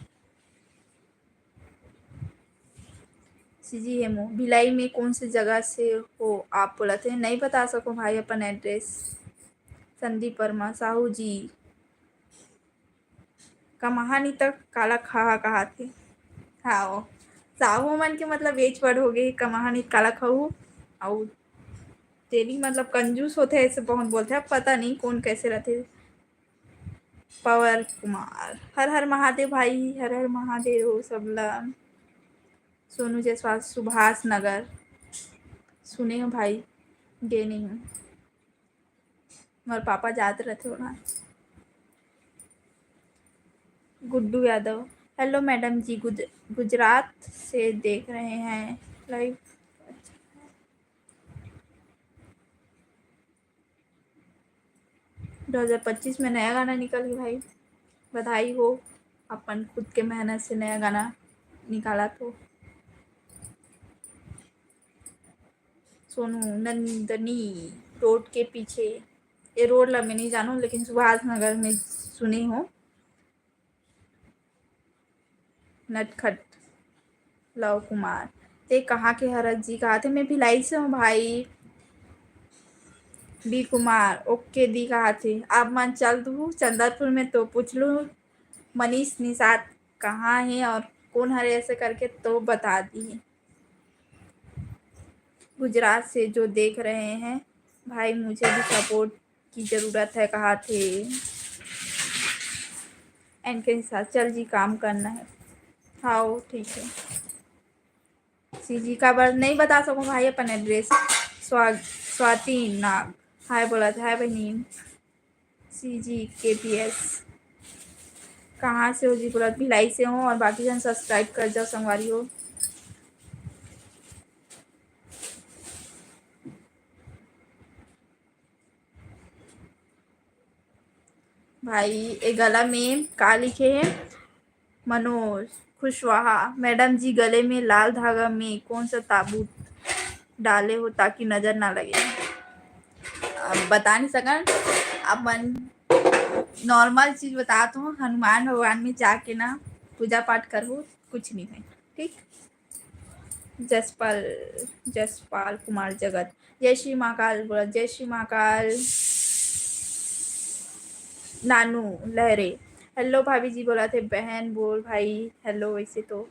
CG haemo Bhilai में कौन सी जगह से हो आप? बोला थे नहीं बता सको भाई अपन एड्रेस। संदीप वर्मा साहू जी कमाहानी तक काला खा कहा थे? हाँ साहू मन के मतलब एज वर्ड हो गई, कमाहानी काला खाऊ। और तेरी मतलब कंजूस होते ऐसे बहुत बोलते हैं, पता नहीं कौन कैसे रहते। पवर कुमार हर हर महादेव भाई, हर हर महादेव सबला। सोनू जायसवाल सुभाष नगर सुने हो भाई? गे नहीं हूँ, मेरे पापा जाते रहते वहाँ। गुड्डू यादव हेलो मैडम जी, गुजरात से देख रहे हैं लाइव। 2025 में नया गाना निकल गया भाई, बधाई हो। अपन खुद के मेहनत से नया गाना निकाला तो। सोनू नंदनी रोड के पीछे, ये रोड ला मैं नहीं जानू, लेकिन सुभाष नगर में सुनी हूँ। नटखट लव कुमार ते कहाँ के हरत जी? कहा थे? मैं भिलाई से हूँ भाई। डी कुमार ओके दी कहा थे? आप मन चल दू चंद्रपुर में तो पूछ लूँ मनीष निषाद कहाँ है और कौन हरे ऐसे करके, तो बता दी। गुजरात से जो देख रहे हैं भाई, मुझे भी सपोर्ट की ज़रूरत है, कहा थे? इनके साथ चल जी काम करना है। हाँ ठीक है। सीजी का बार नहीं बता सकूँ भाई अपन एड्रेस। स्वाति नाग हाय बोला था। हाय बहनी। सीजी KPS कहाँ से हो जी? बोला भिलाई से हूँ, और बाकी जन सब्सक्राइब कर जाओ संगवारी हो। भाई ये गला में का लिखे हैं? मनोज खुशवाहा मैडम जी गले में लाल धागा में कौन सा ताबूत डाले हो ताकि नजर ना लगे? अब बता नहीं सकन। अपन नॉर्मल चीज बताता हूँ, हनुमान भगवान में जाके ना पूजा पाठ करो, कुछ नहीं है। ठीक। जसपाल जसपाल कुमार जगत, जय श्री महाकाल बोला, जय श्री महाकाल। नानू लहरे, हेलो भाभी जी बोला थे, बहन बोल भाई हेलो। वैसे तो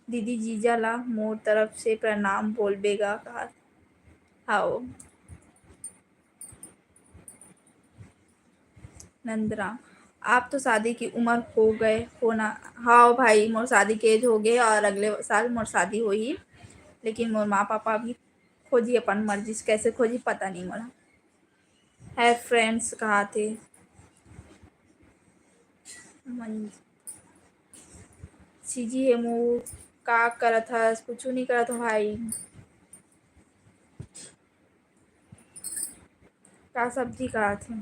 दीदी जीजा ला मोर तरफ से प्रणाम बोल बेगा कहा। हाओ नंदरा, आप तो शादी की उम्र हो गए हो ना। हाँ भाई, मोर शादी के एज हो गए और अगले साल मोर शादी हो ही। लेकिन मोर माँ पापा भी खोजी अपन मर्जी से, कैसे खोजी पता नहीं मोला। है फ्रेंड्स कहा थे। सीजी हेमू का करत हस, कुछ नहीं करत हो भाई। का सब्जी कहा थे।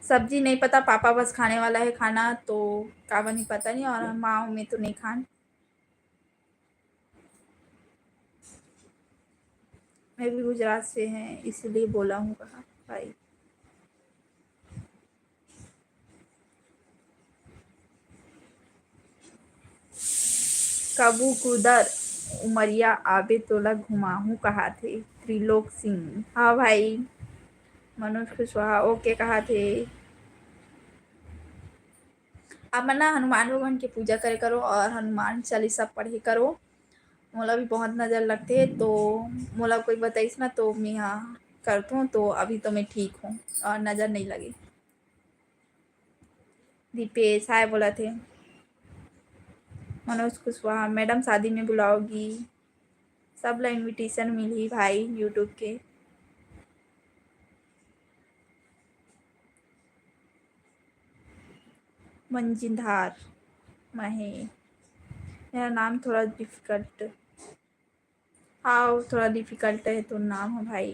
सब्जी नहीं पता, पापा बस खाने वाला है खाना, तो का बनी पता नहीं, और माँ में तो नहीं खान। मैं भी गुजरात से हैं इसलिए बोला हूँ कहा भाई। कबू कुदर उमरिया आबे तोला घुमाहू कहा थे। त्रिलोक सिंह, हाँ भाई। मनोज कुशवाहा ओके कहा थे। आप ना हनुमान भगवान की पूजा करे करो और हनुमान चालीसा पढ़े करो। मोला भी बहुत नज़र लगते है, तो मोला कोई बताइस ना तो मैं यहाँ करता हूँ, तो अभी तो मैं ठीक हूँ और नज़र नहीं लगी। दीपेश हाय बोला थे। मनोज कुशवाहा, मैडम शादी में बुलाओगी। सब ला इनविटेशन मिली भाई यूट्यूब के। मंजिंदार महे, मेरा नाम थोड़ा डिफ़िकल्ट। हाँ थोड़ा डिफ़िकल्ट है तो नाम है भाई,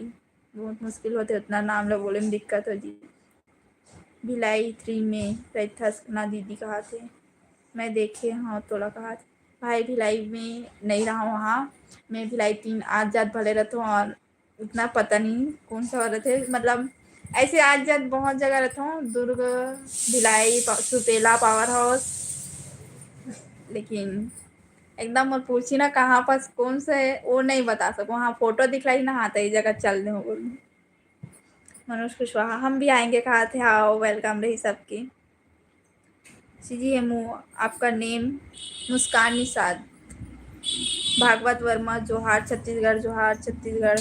बहुत मुश्किल होते उतना नाम ला बोले में दिक्कत हो जी। भिलाई 3 में रैथस ना दीदी कहा थे। मैं देखे हाँ तोला कहा थे भाई, भिलाई में नहीं रहा वहाँ। मैं भिलाई 3 आज जात भले रहता हूँ, और उतना पता नहीं कौन सा वाला थे, मतलब ऐसे आज जात बहुत जगह रहता हूँ, दुर्ग, भिलाई, सुपेला, पावर हाउस। लेकिन एकदम और पूछी ना कहाँ पास कौन सा है वो नहीं बता सकूँ। हाँ फोटो दिखलाई ना, हाँ तो ये जगह चल दे बोल। मनोज कुशवाहा, हम भी आएंगे कहा थे। हाँ वेलकम रही सबकी। सीजी हेमू, आपका नेम मुस्कान निषाद। भागवत वर्मा, जोहार छत्तीसगढ़, जोहार छत्तीसगढ़।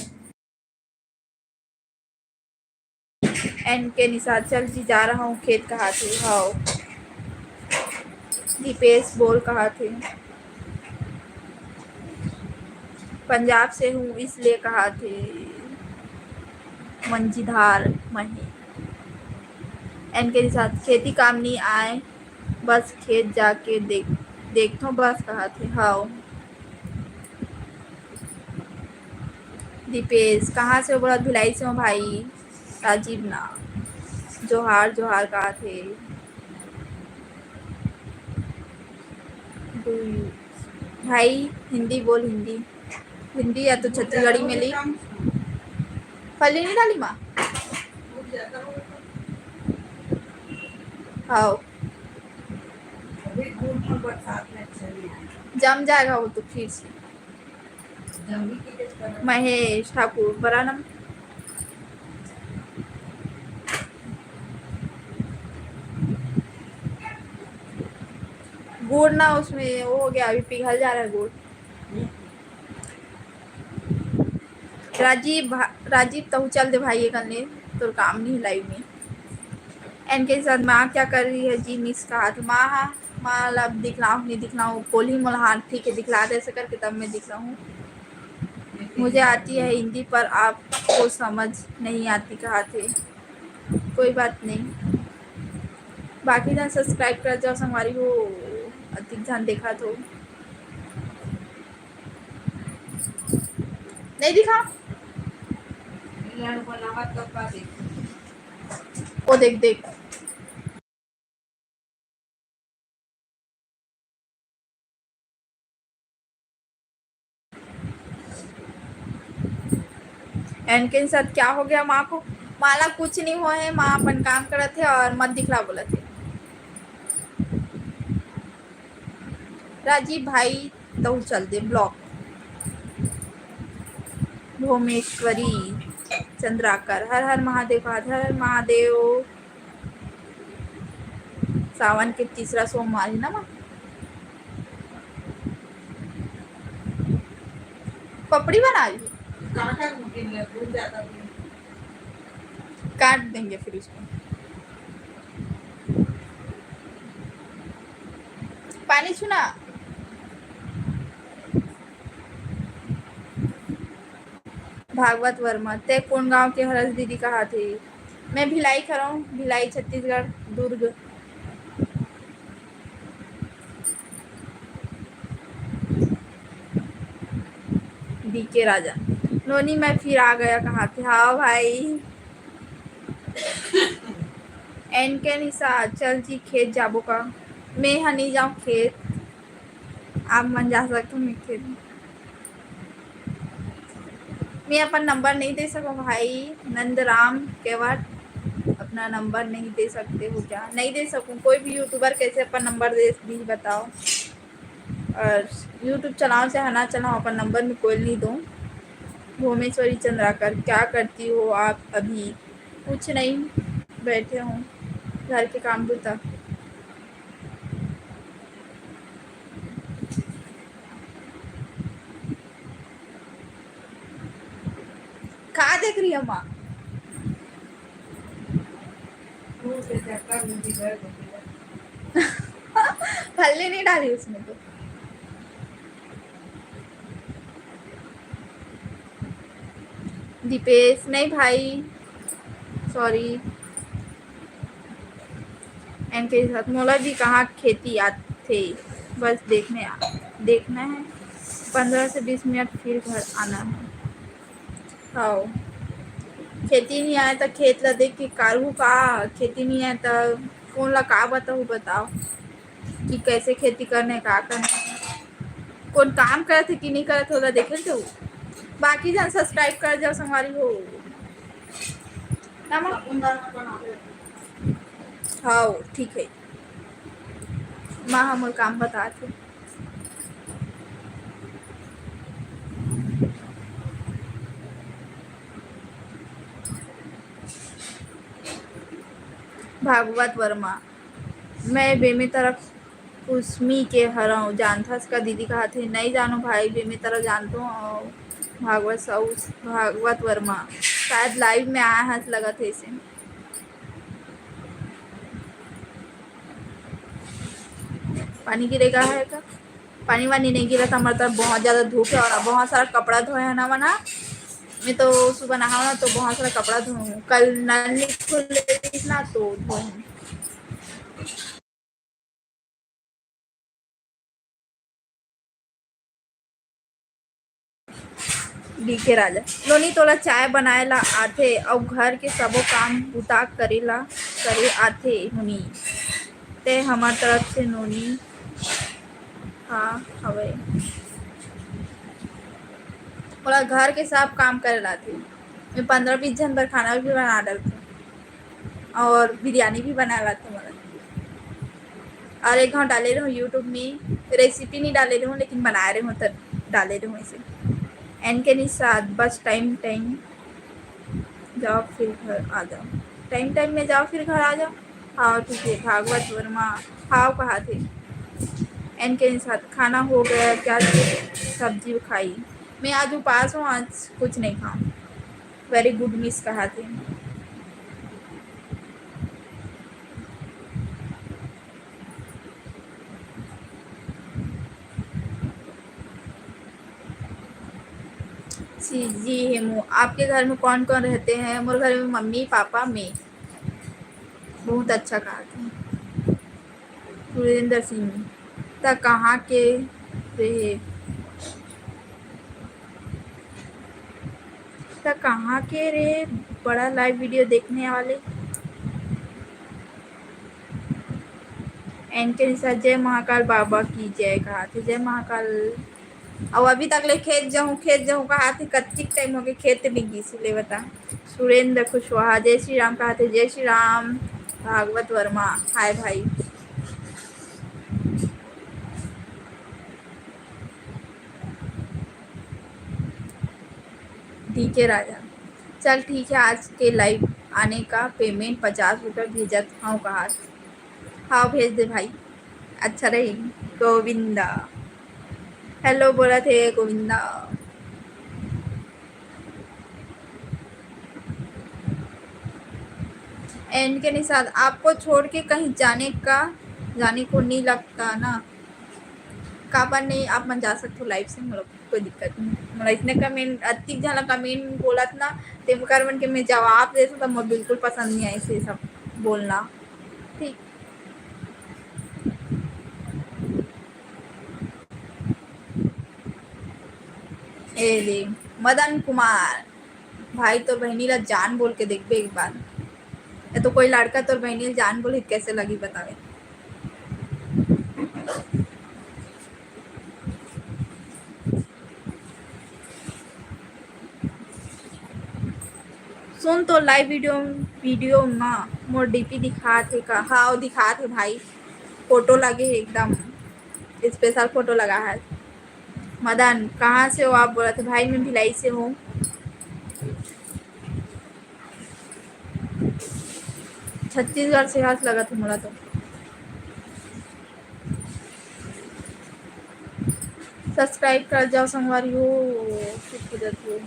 एन के निषाद, चल जी जा रहा हूँ खेत कहा थे। हाँ दीपेश बोल कहा थे। पंजाब से हूँ इसलिए कहा थे। मंजीधार मही, एन के निषाद, खेती काम नहीं आए, बस खेत जाके देखो बस कहा थे। हाँ दीपेश, कहाँ से हो बोला, भिलाई से हूँ भाई। राजीव ना, जोहार जोहार कहा थे। भाई हिंदी बोल, हिंदी हिंदी या तो छत्तीसगढ़ी में लिख। फली नहीं डाली माँ। हाँ जम जाएगा वो तो फिर से। महेश ठाकुर बड़ा नाम। गुड़ ना उसमें वो हो गया, अभी पिघल जा रहा है गुड़। राजीव तो चल दे भाई, ये करने तो काम नहीं लाइव में। एन के साथ माँ क्या कर रही है जी, मिस कहा तो माँ, हाँ माँ अब दिखलाऊँ नहीं दिखलाऊँ बोली मोला, हाँ ठीक है दिखला दे ऐसे करके तब मैं दिखलाऊँ। मुझे आती है हिंदी पर आपको समझ नहीं आती कहा थे। कोई बात नहीं, बाकी जन सब्सक्राइब कर जाओ हमारी हो, अधिक ध्यान देखा तो नहीं दिखा। वो देख देख। एन के साथ क्या हो गया माँ को? माला कुछ नहीं हुआ है, माँ अपन काम करे थे और मत दिखला बोला थे। राजीव भाई तो चल दे ब्लॉक। भोमेश्वरी चंद्राकर हर हर महादेव, हर हर महादेव। सावन के तीसरा सोमवार है ना माँ? पपड़ी बना रही काट देंगे फिर उसको। पानी छूना। भागवत वर्मा ते कौन गांव के हरस दीदी कहा थे? मैं भिलाई खड़ा हूँ, भिलाई छत्तीसगढ़, दुर्ग। डीके राजा नोनी मैं फिर आ गया, कहा थे? हाँ भाई। एन के निशा चल जी खेत जाबो का? मैं यहाँ नहीं जाऊँ खेत, आप मन जा सकते हो मैं खेत। मैं अपन नंबर नहीं दे सकूँ भाई, नंदराम केवट अपना नंबर नहीं दे सकते हो क्या? नहीं दे सकूँ, कोई भी यूट्यूबर कैसे अपन नंबर दे दी बताओ। और यूट्यूब चलाओ चाहे ना चलाओ अपन नंबर में कोई नहीं दूँ। भुवनेश्वरी चंद्राकर क्या करती हो आप अभी? कुछ नहीं, बैठे हूँ, घर के काम होता। कहाँ देख रही है माँ? हल्ले नहीं डाली उसमें तो। दीपेश नहीं भाई, सॉरी। एन के साथ मोला जी कहाँ खेती आते? बस देखना है, 15 से 20 मिनट फिर घर आना है। हाँ, खेती नहीं आया तो खेत ला देख के कारू का? खेती नहीं आया तो कौन ला का बताओ कि कैसे खेती करने का करना। कौन काम करे थे कि नहीं करे थे ओला देखे थे? बाकी जन सब्सक्राइब कर जाओ संगवारी हो ना माँ? हाँ ठीक है माँ, हम काम बता थे। भागवत वर्मा मैं बेमे तरफ उस्मी के हराऊँ जानता का दीदी कहा थे? नहीं जानो भाई, बेमे तरफ जानता हूँ। भागवत वर्मा शायद लाइव में आया हंस लगा थे इसे। पानी गिरेगा है का? पानी वानी नहीं गिरा था, हमारे तरफ बहुत ज़्यादा धूप है और बहुत सारा कपड़ा धोए है ना मना। मैं तो सुबह नहाऊँ ना तो बहुत सारा कपड़ा धोऊँ, कल नल नहीं खुले ना तो धोऊँ। डीके राजा नोनी तोला चाय बनाए ला आथे और घर के सबो काम बुता करे आथे नोनी ते हमार तरफ से नोनी। हाँ हवे बोला घर के सब काम करे लाथे। मैं 15-20 जन पर खाना भी बना डालती और बिरयानी भी बना लाती हूँ। और एक घंटा डाले रही हूँ यूट्यूब में, रेसिपी नहीं डाले रही हूँ लेकिन बना रही हूँ, तब डाले रही हूँ इसे। एन के निशाद बस टाइम जाओ फिर घर आ जाओ, टाइम में जाओ फिर घर आ जाओ। हाँ ठीक है। भागवत वर्मा हाँ कहा थे? एन के साथ खाना हो गया क्या? सब्जी खाई? मैं आज उपास हूँ, आज कुछ नहीं खाऊँ। वेरी गुड मिस कहा थे। जी हेमू आपके घर में कौन कौन रहते हैं? मेरे घर में मम्मी पापा मैं। बहुत अच्छा कहा था सुरेंद्र सिंह। त कहाँ के रहे? त कहाँ के रहे बड़ा लाइव वीडियो देखने वाले? एन के निशा जय महाकाल बाबा की जय कहा थे? जय महाकाल। और अभी तक ले खेत जाऊँ कहा थे कच्ची टाइम हो गए खेत नहीं गई ले बता। सुरेंद्र कुशवाहा जय श्री राम कहा थे जय श्री राम। भागवत वर्मा हाय भाई। ठीक है राजा चल ठीक है आज के लाइव आने का पेमेंट 50 रुपये भेजा हाँ कहा हाँ भेज दे भाई अच्छा रहेगी। गोविंदा हेलो बोला थे गोविंदा। एंड के निशान आपको छोड़ के कहीं जाने को नहीं लगता ना का पर नहीं आप मन जा सकते हो लाइव से मतलब कोई दिक्कत नहीं मतलब इतने कमेंट अति झाला कमेंट बोलत ना ते कारण के मैं जवाब दे तो मैं बिल्कुल पसंद नहीं आई से सब बोलना ठीक। ए दे मदन कुमार भाई तो बहनी ला जान बोल के देख एक बार या तो कोई लड़का तो बहनी जान बोल कैसे लगी बतावे। सुन तो लाइव वीडियो में मोर डीपी दिखा थे का हाँ दिखा थे भाई फोटो लगे है एकदम स्पेशल फोटो लगा है। मदन कहाँ से हो आप बोला थे भाई मैं भिलाई से हूँ। छत्तीसगढ़ से हाथ लगा था मोला तो सब्सक्राइब कर जाओ संगवारी हो चुप हो जाती हो।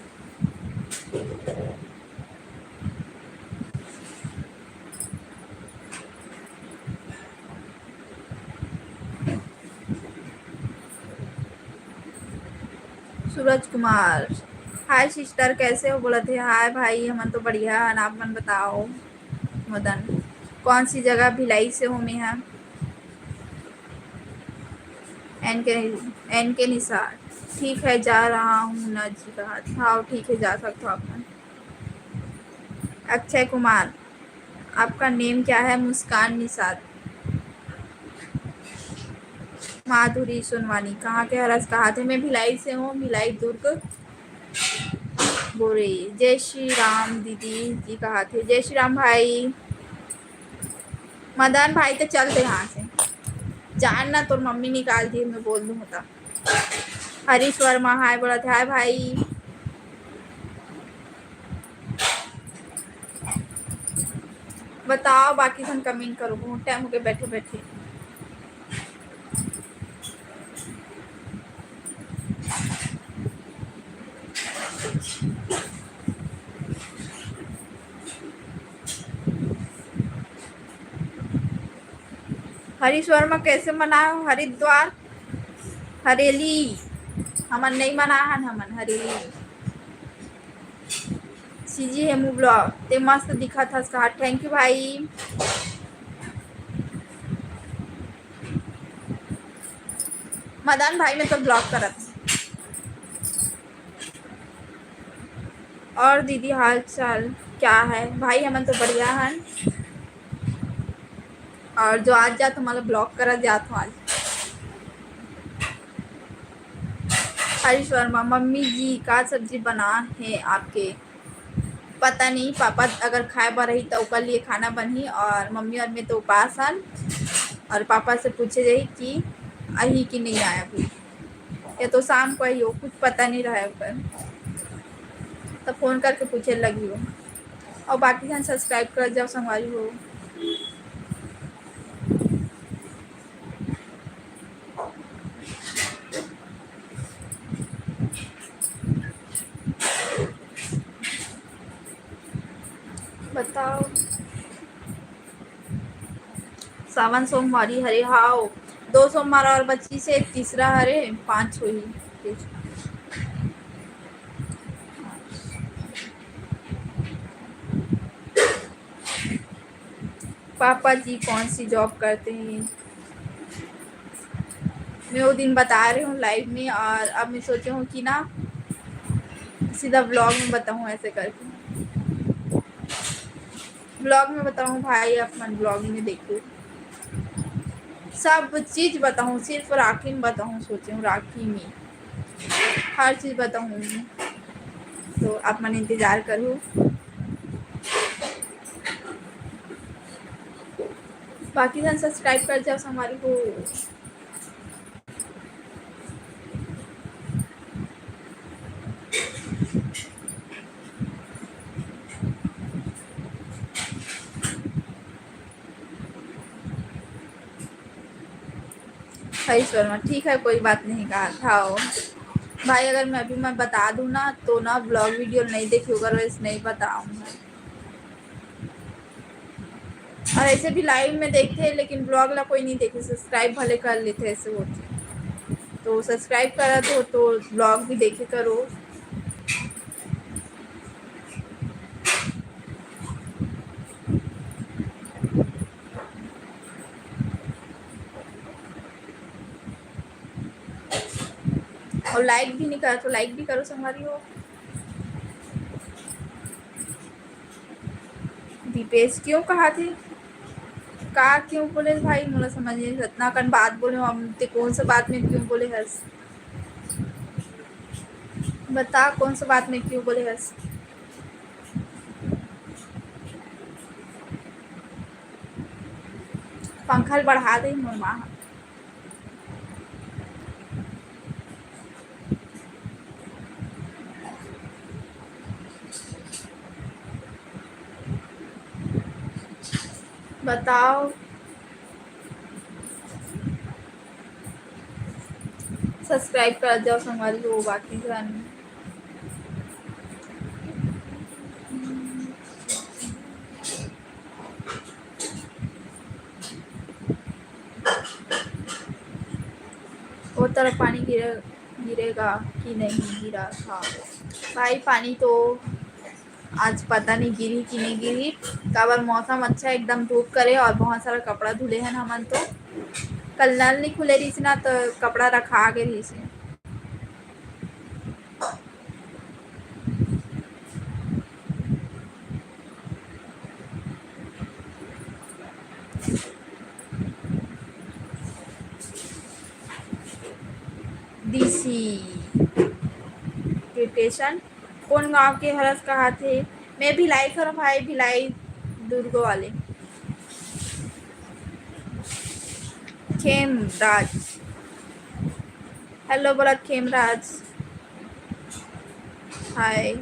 सूरज कुमार हाय सिस्टर कैसे हो बोला थे हाय भाई हम तो बढ़िया है आप मन बताओ। मदन कौन सी जगह भिलाई से हूँ मैं एन के निसार ठीक है जा रहा हूँ ना जी कहा हाँ ठीक है जा सकते हो आप। अक्षय कुमार आपका नेम क्या है मुस्कान निसार। माधुरी सोनवानी कहाँ के हरस कहा थे मैं भिलाई से हूँ भिलाई दुर्ग बोरे। जय श्री राम दीदी जी कहा थे जय श्री राम भाई। मदन भाई तो चलते यहाँ से जानना तो मम्मी निकाल दी मैं बोल दूँ होता। हरीश वर्मा हाय बोला था हाय भाई। बताओ बाकी हम कमेंट करो बहुत टाइम हो गए बैठे बैठे। हरीश वर्मा कैसे मनाओ हरिद्वार हरेली हमन नहीं मना हन हमन हरेली सीजी हेमू ब्लॉग ते मस्त दिखा था कहा थैंक यू भाई। मदन भाई में तो ब्लॉग करा था। और दीदी हाल चाल क्या है भाई हमन तो बढ़िया हन और जो आज जा तुम्हारा ब्लॉग करा जात हूँ आज। हरीश वर्मा मम्मी जी का सब्जी बना है आपके पता नहीं पापा अगर खाए बा रही तो ओकर लिए खाना बनी और मम्मी और मैं तो उपास हन और पापा से पूछे जाई कि अही कि नहीं आया अभी या तो शाम को ही हो कुछ पता नहीं रहा ऊपर तो फ़ोन करके पूछे लगी हो। और बाकी जन सब्सक्राइब कर जाओ संगवारी हो। बताओ सावन सोमवारी हरे हाओ 2 सोमवार और बच्ची से तीसरा हरे 5 हुई। पापा जी कौन सी जॉब करते हैं मैं वो दिन बता रही हूँ लाइव में और अब मैं सोची हूँ कि ना सीधा ब्लॉग में बताऊँ ऐसे करके ब्लॉग में बताऊँ भाई अपन ब्लॉग में देखो सब चीज़ बताऊँ सिर्फ राखी में बताऊँ सोची हूँ राखी में हर चीज़ बताऊँगी, तो आप मन इंतज़ार करो। बाकी जन सब्सक्राइब कर जाओ हमारी को। हरीश वर्मा, ठीक है, कोई बात नहीं, कहा था वो। भाई अगर मैं बता दूँ ना तो ना ब्लॉग वीडियो नहीं देखी होगा, वैसे नहीं बताऊँगा। और ऐसे भी लाइव में देखते हैं लेकिन ब्लॉग ला कोई नहीं देखे, सब्सक्राइब भले कर लेते ऐसे होते। तो सब्सक्राइब करा तो ब्लॉग भी देखे करो। और लाइक भी नहीं करा तो लाइक भी करो संगवारी हो। दीपेश क्यों कहा थे, का क्यों बोले भाई, मुझे समझ नहीं, इतना कन बात बोले हम ते, कौन सा बात में क्यों बोले हर्ष, बता कौन सा बात में क्यों बोले हर्ष। पंखा बढ़ा दे मोर माँ। बताओ, सब्सक्राइब कर जाओ संगवारी हो। बाकी जन वो तरफ पानी गिरेगा कि नहीं गिरा था भाई, पानी तो आज पता नहीं गिरी कि नहीं गिरी। काबर मौसम अच्छा एकदम धूप करे और बहुत सारा कपड़ा धुले हैं हमन तो। कल नल नहीं खुले रही ना तो कपड़ा रखा के रही से। डीसी स्टेशन कौन गांव के हरस कहा थे। मैं भिलाई करूँ भाई, भिलाई दुर्ग वाले। खेमराज, हेलो बोला खेमराज, हाय।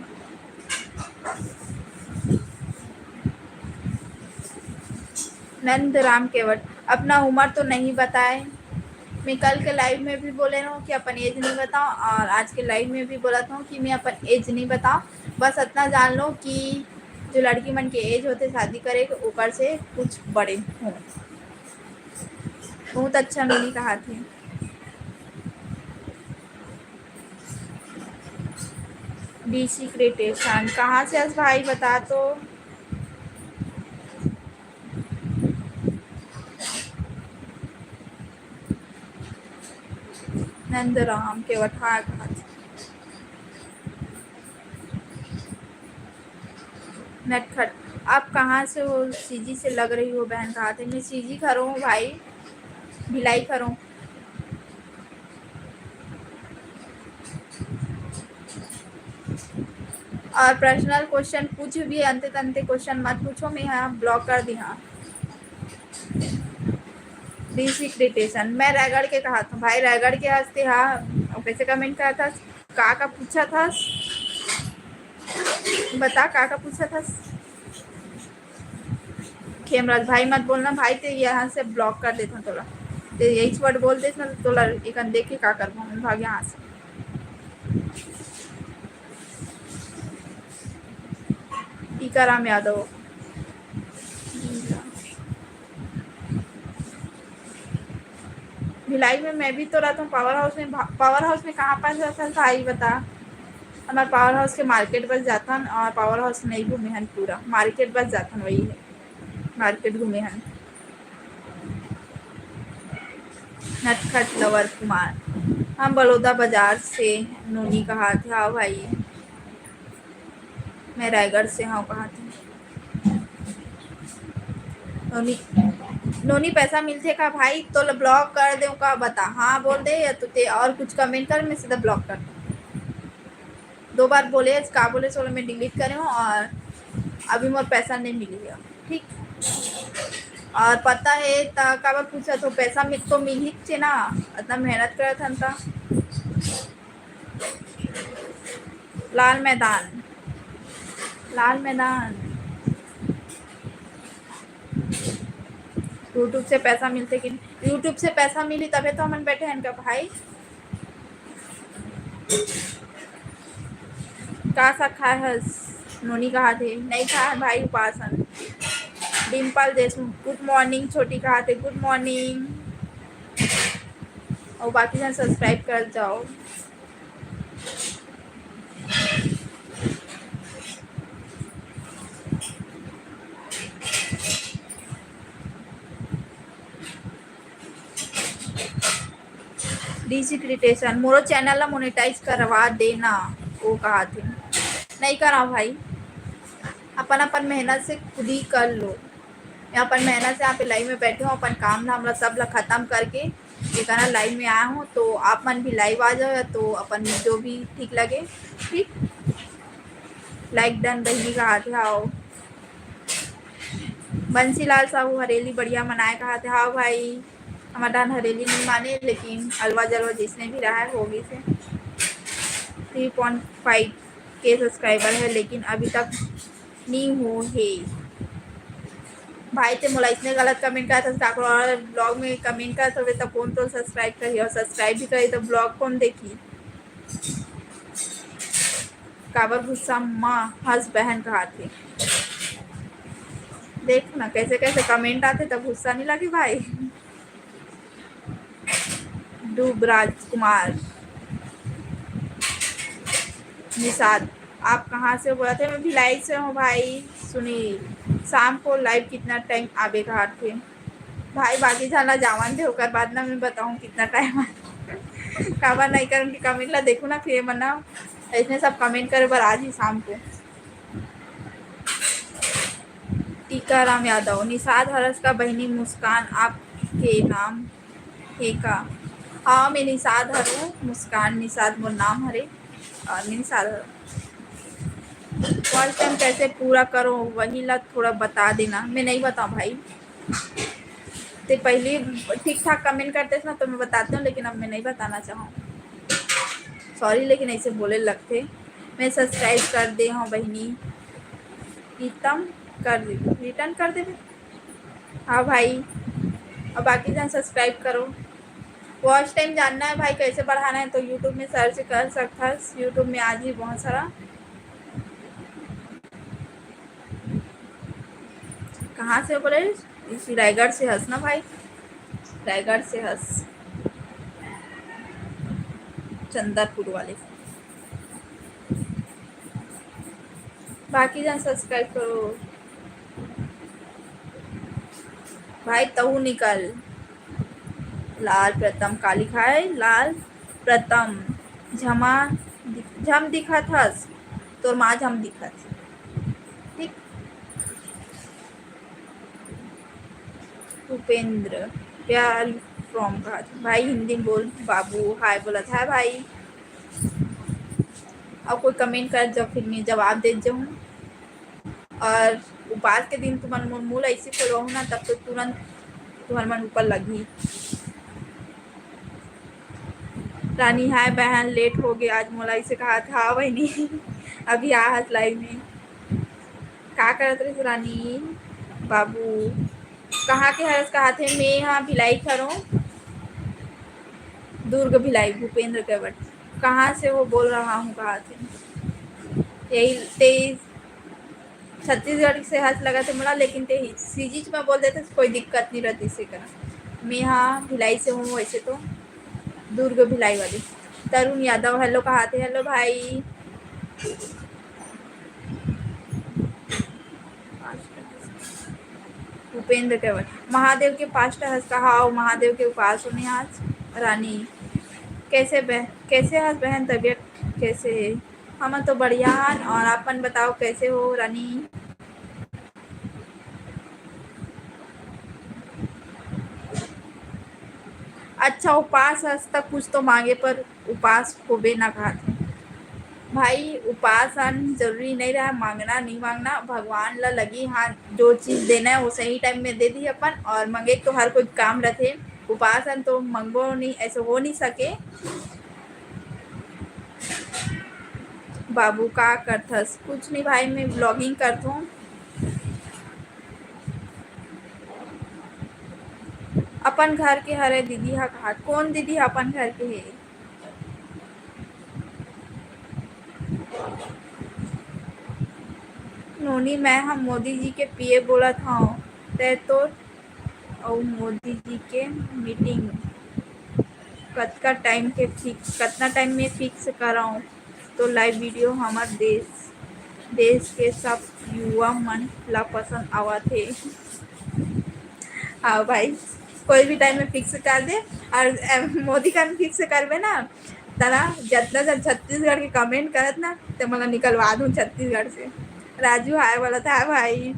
नंद राम केवट, अपना उम्र तो नहीं बताए। मैं कल के लाइव में भी बोले रहा हूँ कि अपन एज नहीं बताओ, और आज के लाइव में भी बोला था कि मैं अपन एज नहीं बताओ। बस इतना जान लो कि जो लड़की मन के एज होते शादी करे ऊपर से कुछ बड़े हों। बहुत अच्छा मिली कहा थी। डीसी क्रिएशन कहाँ से आज भाई बता तो। नंदराम केवट, हाँ कहा थी। नटखट, आप कहाँ से हो, सीजी से लग रही हो बहन, कहा थे। मैं सीजी खरो हूँ भाई, भिलाई खरो। और पर्सनल क्वेश्चन कुछ भी अंते तंते क्वेश्चन मत पूछो, मैं यहाँ ब्लॉक कर दी। हाँ डीसी क्रिएशन, मैं रायगढ़ के कहा था भाई, रायगढ़ के हंसते। हाँ कैसे कमेंट करा था, का पूछा था, बता का पूछा था। खेमराज भाई मत बोलना भाई, तो यहाँ से ब्लॉक कर देता तोला, तो यही वर्ड बोल देस ना तोला एक देख के का कर भाग यहाँ से। टीकाराम यादव, भिलाई में मैं भी तो रहता हूँ, पावर हाउस में। पावर हाउस में कहाँ पास रहता था आई बता। हमारे पावर हाउस के मार्केट बस जाता, और पावर हाउस नहीं घूमे हन, पूरा मार्केट बस जाता, वही है मार्केट घूमे हन। नटखट लवर कुमार, हम बड़ौदा बाजार से। नोनी कहा थे, हाँ भाई मैं रायगढ़ से हाँ कहा थे। नोनी नोनी पैसा मिलते का भाई तो ब्लॉक कर दे का बता। हाँ बोल दे या तो ते और कुछ कमेंट कर, मैं सीधा ब्लॉक कर दूँ। 2 बार बोले का बोले सोलो मैं डिलीट करे हूँ और अभी मोर पैसा नहीं मिली है। ठीक, और पता है का बार पूछा तो पैसा तो मिल ही चे ना, इतना मेहनत करत हन ता। लाल मैदान, लाल मैदान। यूट्यूब से पैसा मिलते कि यूट्यूब से पैसा मिली तबे तो हम बैठे हैं का भाई। का सा खाए हस नोनी कहा थे नहीं खाया भाई उपासन। डिम्पल देशमुख गुड मॉर्निंग, छोटी कहा थे गुड मॉर्निंग। और बाकी जन सब्सक्राइब कर जाओ। डिजिक्रिटेशन मोरो चैनल ला मोनेटाइज करवा देना, वो कहा थे नहीं करा भाई। अपन अपन मेहनत से खुद ही कर लो। मैं अपन मेहनत से यहाँ पे लाइव में बैठे हूँ, अपन काम धाम सब ला खत्म करके एक लाइव में आया हूँ, तो आप मन भी लाइव आ जाओ तो अपन जो भी ठीक लगे। ठीक, लाइक डन बहनी कहा थे। हाँ बंसीलाल साहू हरेली बढ़िया मनाए कहा थे। हाँ भाई हमारा डान हरेली नहीं माने, लेकिन अलवा जलवा जिसने भी रहा है होगी से 3.5 के सब्सक्राइबर है, लेकिन अभी तक नहीं हो है भाई। ते मोला इतने गलत कमेंट करा था और ब्लॉग में कमेंट करा था तो कौन तो सब्सक्राइब करी, और सब्सक्राइब भी करी तो ब्लॉग कौन देखी। काबर गुस्सा माँ हंस बहन कहा थे। देख ना कैसे कैसे कमेंट आते तब गुस्सा नहीं लगी भाई। डूबराज कुमार निषाद आप कहाँ से बोला थे? मैं भिलाई से हूँ भाई। सुनील शाम को लाइव कितना टाइम आबे कहा थे भाई। बाकी जाना जावन थे होकर बाद ना मैं बताऊँ कितना टाइम काबर नहीं कर उनकी कमेंट ला देखो ना फिर मना इसने सब कमेंट करे बार आज ही शाम को। टीकाराम यादव निषाद हरस का बहनी मुस्कान आपके नाम है का? हाँ मैं निषाद हर हूँ, मुस्कान निषाद मोर नाम हरे और मैं निषाद हर। फर्स्ट टाइम कैसे पूरा करो वही ला थोड़ा बता देना। मैं नहीं बताऊँ भाई, तो पहले ठीक ठाक कमेंट करते थे ना तो मैं बताती हूँ, लेकिन अब मैं नहीं बताना चाहूँ। सॉरी लेकिन ऐसे बोले लगते। मैं सब्सक्राइब कर दे हूँ बहनी, रिटर्न कर दे, रिटर्न कर दे। हाँ भाई और बाकी जन सब्सक्राइब करो। वॉच टाइम जानना है भाई कैसे बढ़ाना है तो यूट्यूब में सर्च कर सकता है। यूट्यूब में आज ही बहुत सारा। कहाँ से बोले? इसी रायगढ़ से हंस ना भाई, रायगढ़ से हंस, चंदरपुर वाले। बाकी जन सब्सक्राइब करो भाई। तहु निकल लाल प्रथम काली खाए लाल प्रथम झमा झम दिखत हस तो माँ झम दिखत। ठीक, उपेंद्र प्यार फ्रॉम का भाई हिंदी बोल बाबू हाय बोला था भाई। और कोई कमेंट कर जब फिर मैं जवाब दे जाऊँ। और उपवास के दिन तुम्हारे मुँह ऐसे खोलो ना तब तो तुरंत तुम्हारे मन ऊपर लगी। रानी हाय बहन लेट हो गए आज मोलाई से कहा था वही नहीं अभी आहत लाइव में क्या करत रहे रानी बाबू। कहाँ के हर्ष कहा थे? मैं यहाँ भिलाई खड़ो, दुर्ग भिलाई भूपेंद्र केवट। कहाँ से वो बोल रहा हूँ कहा थे? यही 23 छत्तीसगढ़ से हंस लगा थे मोला, लेकिन ते सीजीज में बोल देते कोई दिक्कत नहीं रहती से करा। मैं यहाँ भिलाई से हूँ वैसे तो, दुर्ग भिलाई वाली। तरुण यादव हेलो कहा थे? हेलो भाई। भूपेंद्र केवट महादेव के पास हंस कहा महादेव के उपास होने आज। रानी कैसे हंस बहन तबीयत कैसे है? हम तो बढ़िया हैं और अपन बताओ कैसे हो रानी? अच्छा उपास आज तक कुछ तो मांगे पर उपास को बे ना कहा थे भाई। उपासन जरूरी नहीं रहा, मांगना नहीं मांगना भगवान ला लगी। हाँ जो चीज़ देना है वो सही टाइम में दे दी अपन, और मंगे तो हर कोई काम रखे। उपासन तो मंगो नहीं, ऐसे हो नहीं सके। बाबू का करथस कुछ नहीं भाई, मैं ब्लॉगिंग करता हूँ। अपन घर के हरे दीदी हा कहा, कौन दीदी अपन घर के है? नोनी मैं हम मोदी जी के पीए बोला था ते तो, और मोदी जी के मीटिंग कतना टाइम के फिक्स, कतना टाइम में फिक्स कराऊँ तो लाइव वीडियो हमार देश के सब युवा मन ला पसंद आवा थे। हाँ भाई कोई भी टाइम में फिक्स कर दे, और मोदी का फिक्स करबे ना तना जितना जन छत्तीसगढ़ के कमेंट करत ना तो मतलब निकलवा दूँ छत्तीसगढ़ से। राजू हाय बोला था भाई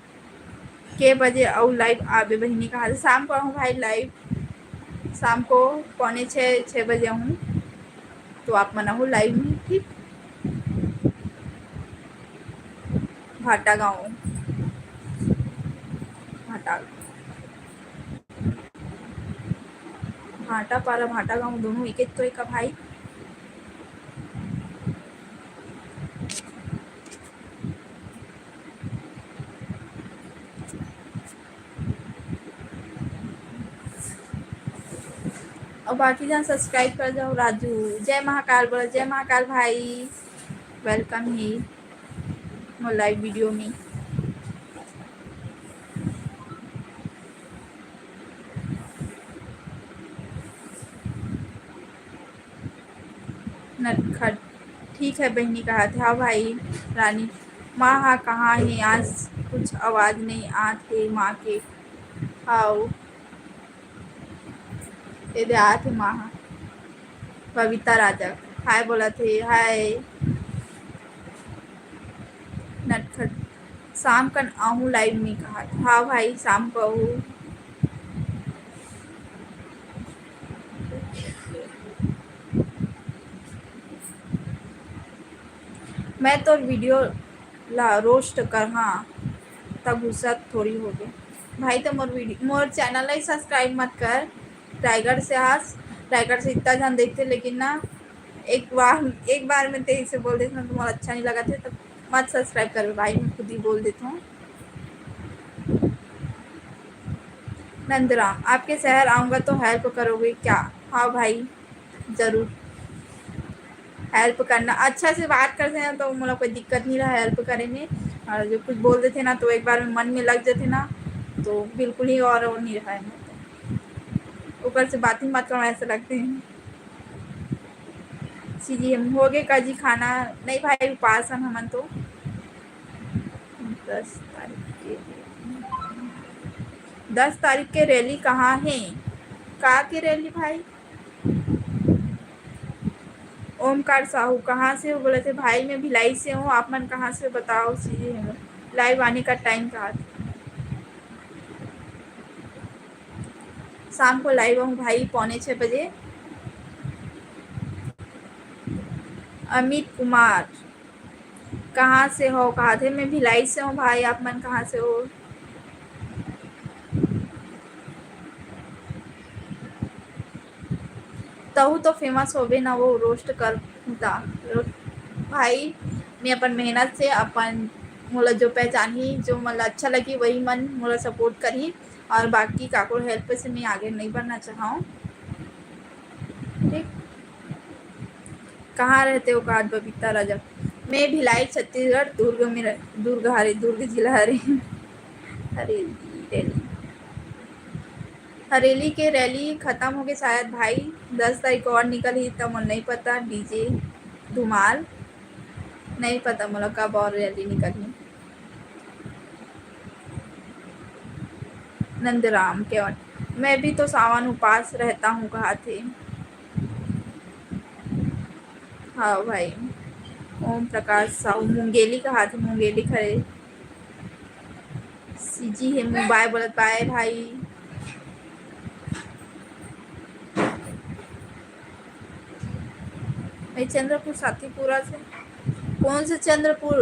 के बजे और लाइव आबे बहनी कहा शाम को आऊँ भाई लाइव, शाम को 5:45-6 बजे आऊँ तो आप मना हो लाइव में ठीक। भाटा गाँव, भाटा भाटा पारा भाटा गाँव दोनों एक एक तो एक भाई। और बाकी जहाँ सब्सक्राइब कर जाओ। राजू जय महाकाल बोला, जय महाकाल भाई, वेलकम ही मोर लाइव वीडियो में। नटखट ठीक है बहनी कहा था। हाँ भाई रानी माँ हाँ कहाँ है आज कुछ आवाज़ नहीं आते माँ के। हाँ ये आते माँ हाँ। बबीता राजा हाय बोला थे हाय। नटखट शाम कन आहूँ लाइव में कहा था। हाँ भाई शाम को आहूँ। मैं तो वीडियो ला रोस्ट कर हाँ तब गुस्सा थोड़ी हो गई भाई। तो मोर वीडियो मोर चैनल ही सब्सक्राइब मत कर। टाइगर से हंस, टाइगर से इतना जान देखते लेकिन ना एक बार मैं तेरी से बोल देती हूँ तुम्हारा अच्छा नहीं लगा था तो मत सब्सक्राइब कर भाई, मैं खुद ही बोल देता हूँ। नंदराम आपके शहर आऊँगा तो हेल्प करोगे क्या? हाँ भाई ज़रूर हेल्प करना, अच्छा से बात करते हैं तो मतलब कोई दिक्कत नहीं रहा हेल्प करे में। और जो कुछ बोल देते ना तो एक बार में मन में लग जाते ना तो बिल्कुल ही और नहीं रहा है। ऊपर से बात ही मत करो ऐसे लगते हैं। जी हम हो गए का जी खाना नहीं भाई उपास हमन तो 10 तारीख के 10 तारीख के रैली कहाँ है? कहाँ की रैली भाई? ओमकार साहू कहाँ से हो बोले थे भाई? मैं भिलाई से हूँ, आप मन कहाँ से बताओ? सीधे लाइव आने का टाइम कहा था? शाम को लाइव आऊँ भाई 5:45 बजे। अमित कुमार कहाँ से हो? कहा थे मैं भिलाई से हूँ भाई, आप मन कहाँ से हो? तहु तो फेमस हो गए ना वो रोस्ट कर भाई। मैं अपन मेहनत से अपन मोला जो पहचानी जो मतलब अच्छा लगी वही मन मोला सपोर्ट करी, और बाकी काको हेल्प से मैं आगे नहीं बढ़ना चाहूँ ठीक। कहाँ रहते हो? कहा बबीता राजा मैं भिलाई छत्तीसगढ़ दुर्ग में दुर्ग जिला हरेली हरेली के रैली ख़त्म हो गए शायद भाई। 10 तारीख को और निकल ही तब मुझे नहीं पता। डीजे धुमाल नहीं पता मुझे कब और रैली निकली। नंदराम केवल मैं भी तो सावन उपास रहता हूँ कहा थे। हाँ भाई ओम प्रकाश साहू मुंगेली कहा थे, मुंगेली खड़े सीजी है मोबाइल बोलत पाए भाई। मैं चंद्रपुर साथीपुरा से। कौन से चंद्रपुर?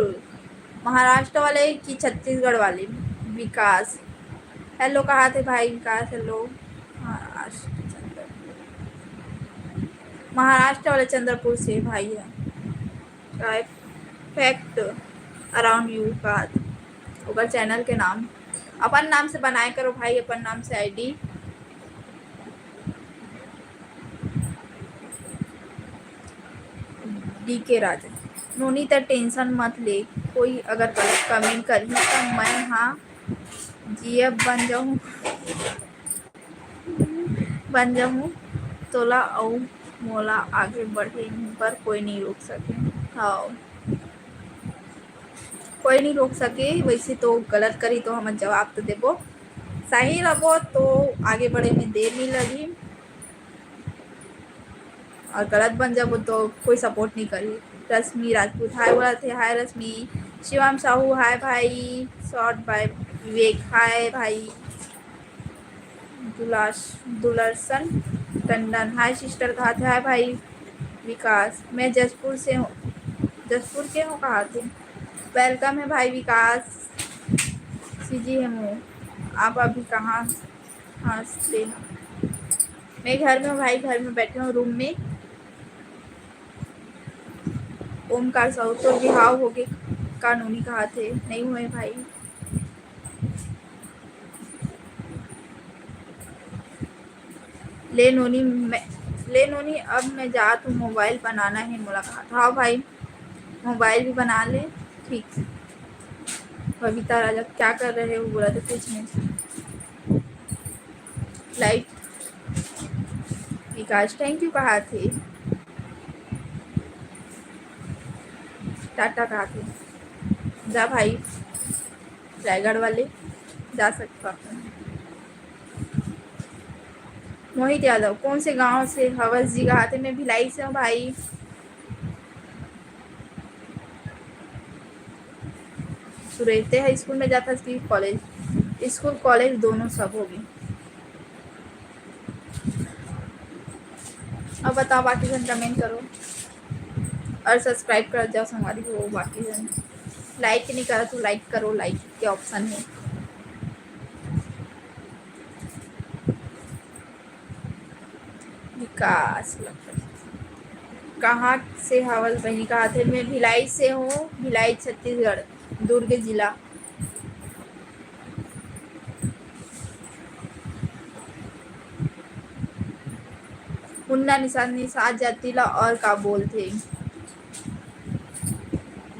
महाराष्ट्र वाले कि छत्तीसगढ़ वाले? विकास, हेलो कहाँ थे भाई विकास? हेलो। महाराष्ट्र महाराष्ट्र वाले चंद्रपुर से भाई है। फैक्ट अराउंड यू का होगा चैनल के नाम। अपन नाम से बनाए करो भाई, अपन नाम से आईडी। डी के राजा नोनी तो टेंशन मत ले, कोई अगर गलत कमेंट करी तो मैं हाँ जीएफ बन जाऊँ तोला और मोला आगे बढ़े पर कोई नहीं रोक सके। हाँ कोई नहीं रोक सके। वैसे तो गलत करी तो हम जवाब तो देबो, सही लगो तो आगे बढ़े में देर नहीं लगी, और गलत बन जाबो तो कोई सपोर्ट नहीं करी। रश्मि राजपूत हाय बोला थे। हाय रश्मि। शिवम साहू हाय भाई। शॉर्ट बाय विवेक हाय भाई। दुलर्शन टंडन हाय सिस्टर कहा थे। हाय भाई विकास, मैं जसपुर से हूँ। जसपुर के हो कहा थे? वेलकम है भाई विकास। सीजी है मुँह, आप अभी कहाँ हंसते हैं? मैं घर में हूँ भाई, घर में बैठे हूँ रूम में। ओमकार साहू तो बिहाव हो गए कानूनी कहा थे? नहीं हुए भाई। ले नोनी अब मैं जा तू मोबाइल बनाना है मुलाकात। हाँ भाई मोबाइल भी बना ले। ठीक। कविता राजा क्या कर रहे हो? बोला तो कुछ नहीं। लाइक विकास थैंक यू कहा थे। टाटा कहा थे? जा भाई रायगढ़ वाले जा सकता है। मोहित यादव कौन से गांव से? हवस जी कहा थे? मैं भिलाई से हूँ भाई। सुरेते है स्कूल में जाता कि कॉलेज? स्कूल कॉलेज दोनों सब होगी। अब बताओ बाकी जन कमेंट करो और सब्सक्राइब कर जाओ हमारी वो। बाकी जन लाइक नहीं करा तो लाइक करो, लाइक के ऑप्शन है। विकास कहाँ से? हवल बहनी कहा थे? मैं भिलाई से हूँ, भिलाई छत्तीसगढ़, दुर्ग जिला। मुन्ना निषाद जातीला और का बोलते?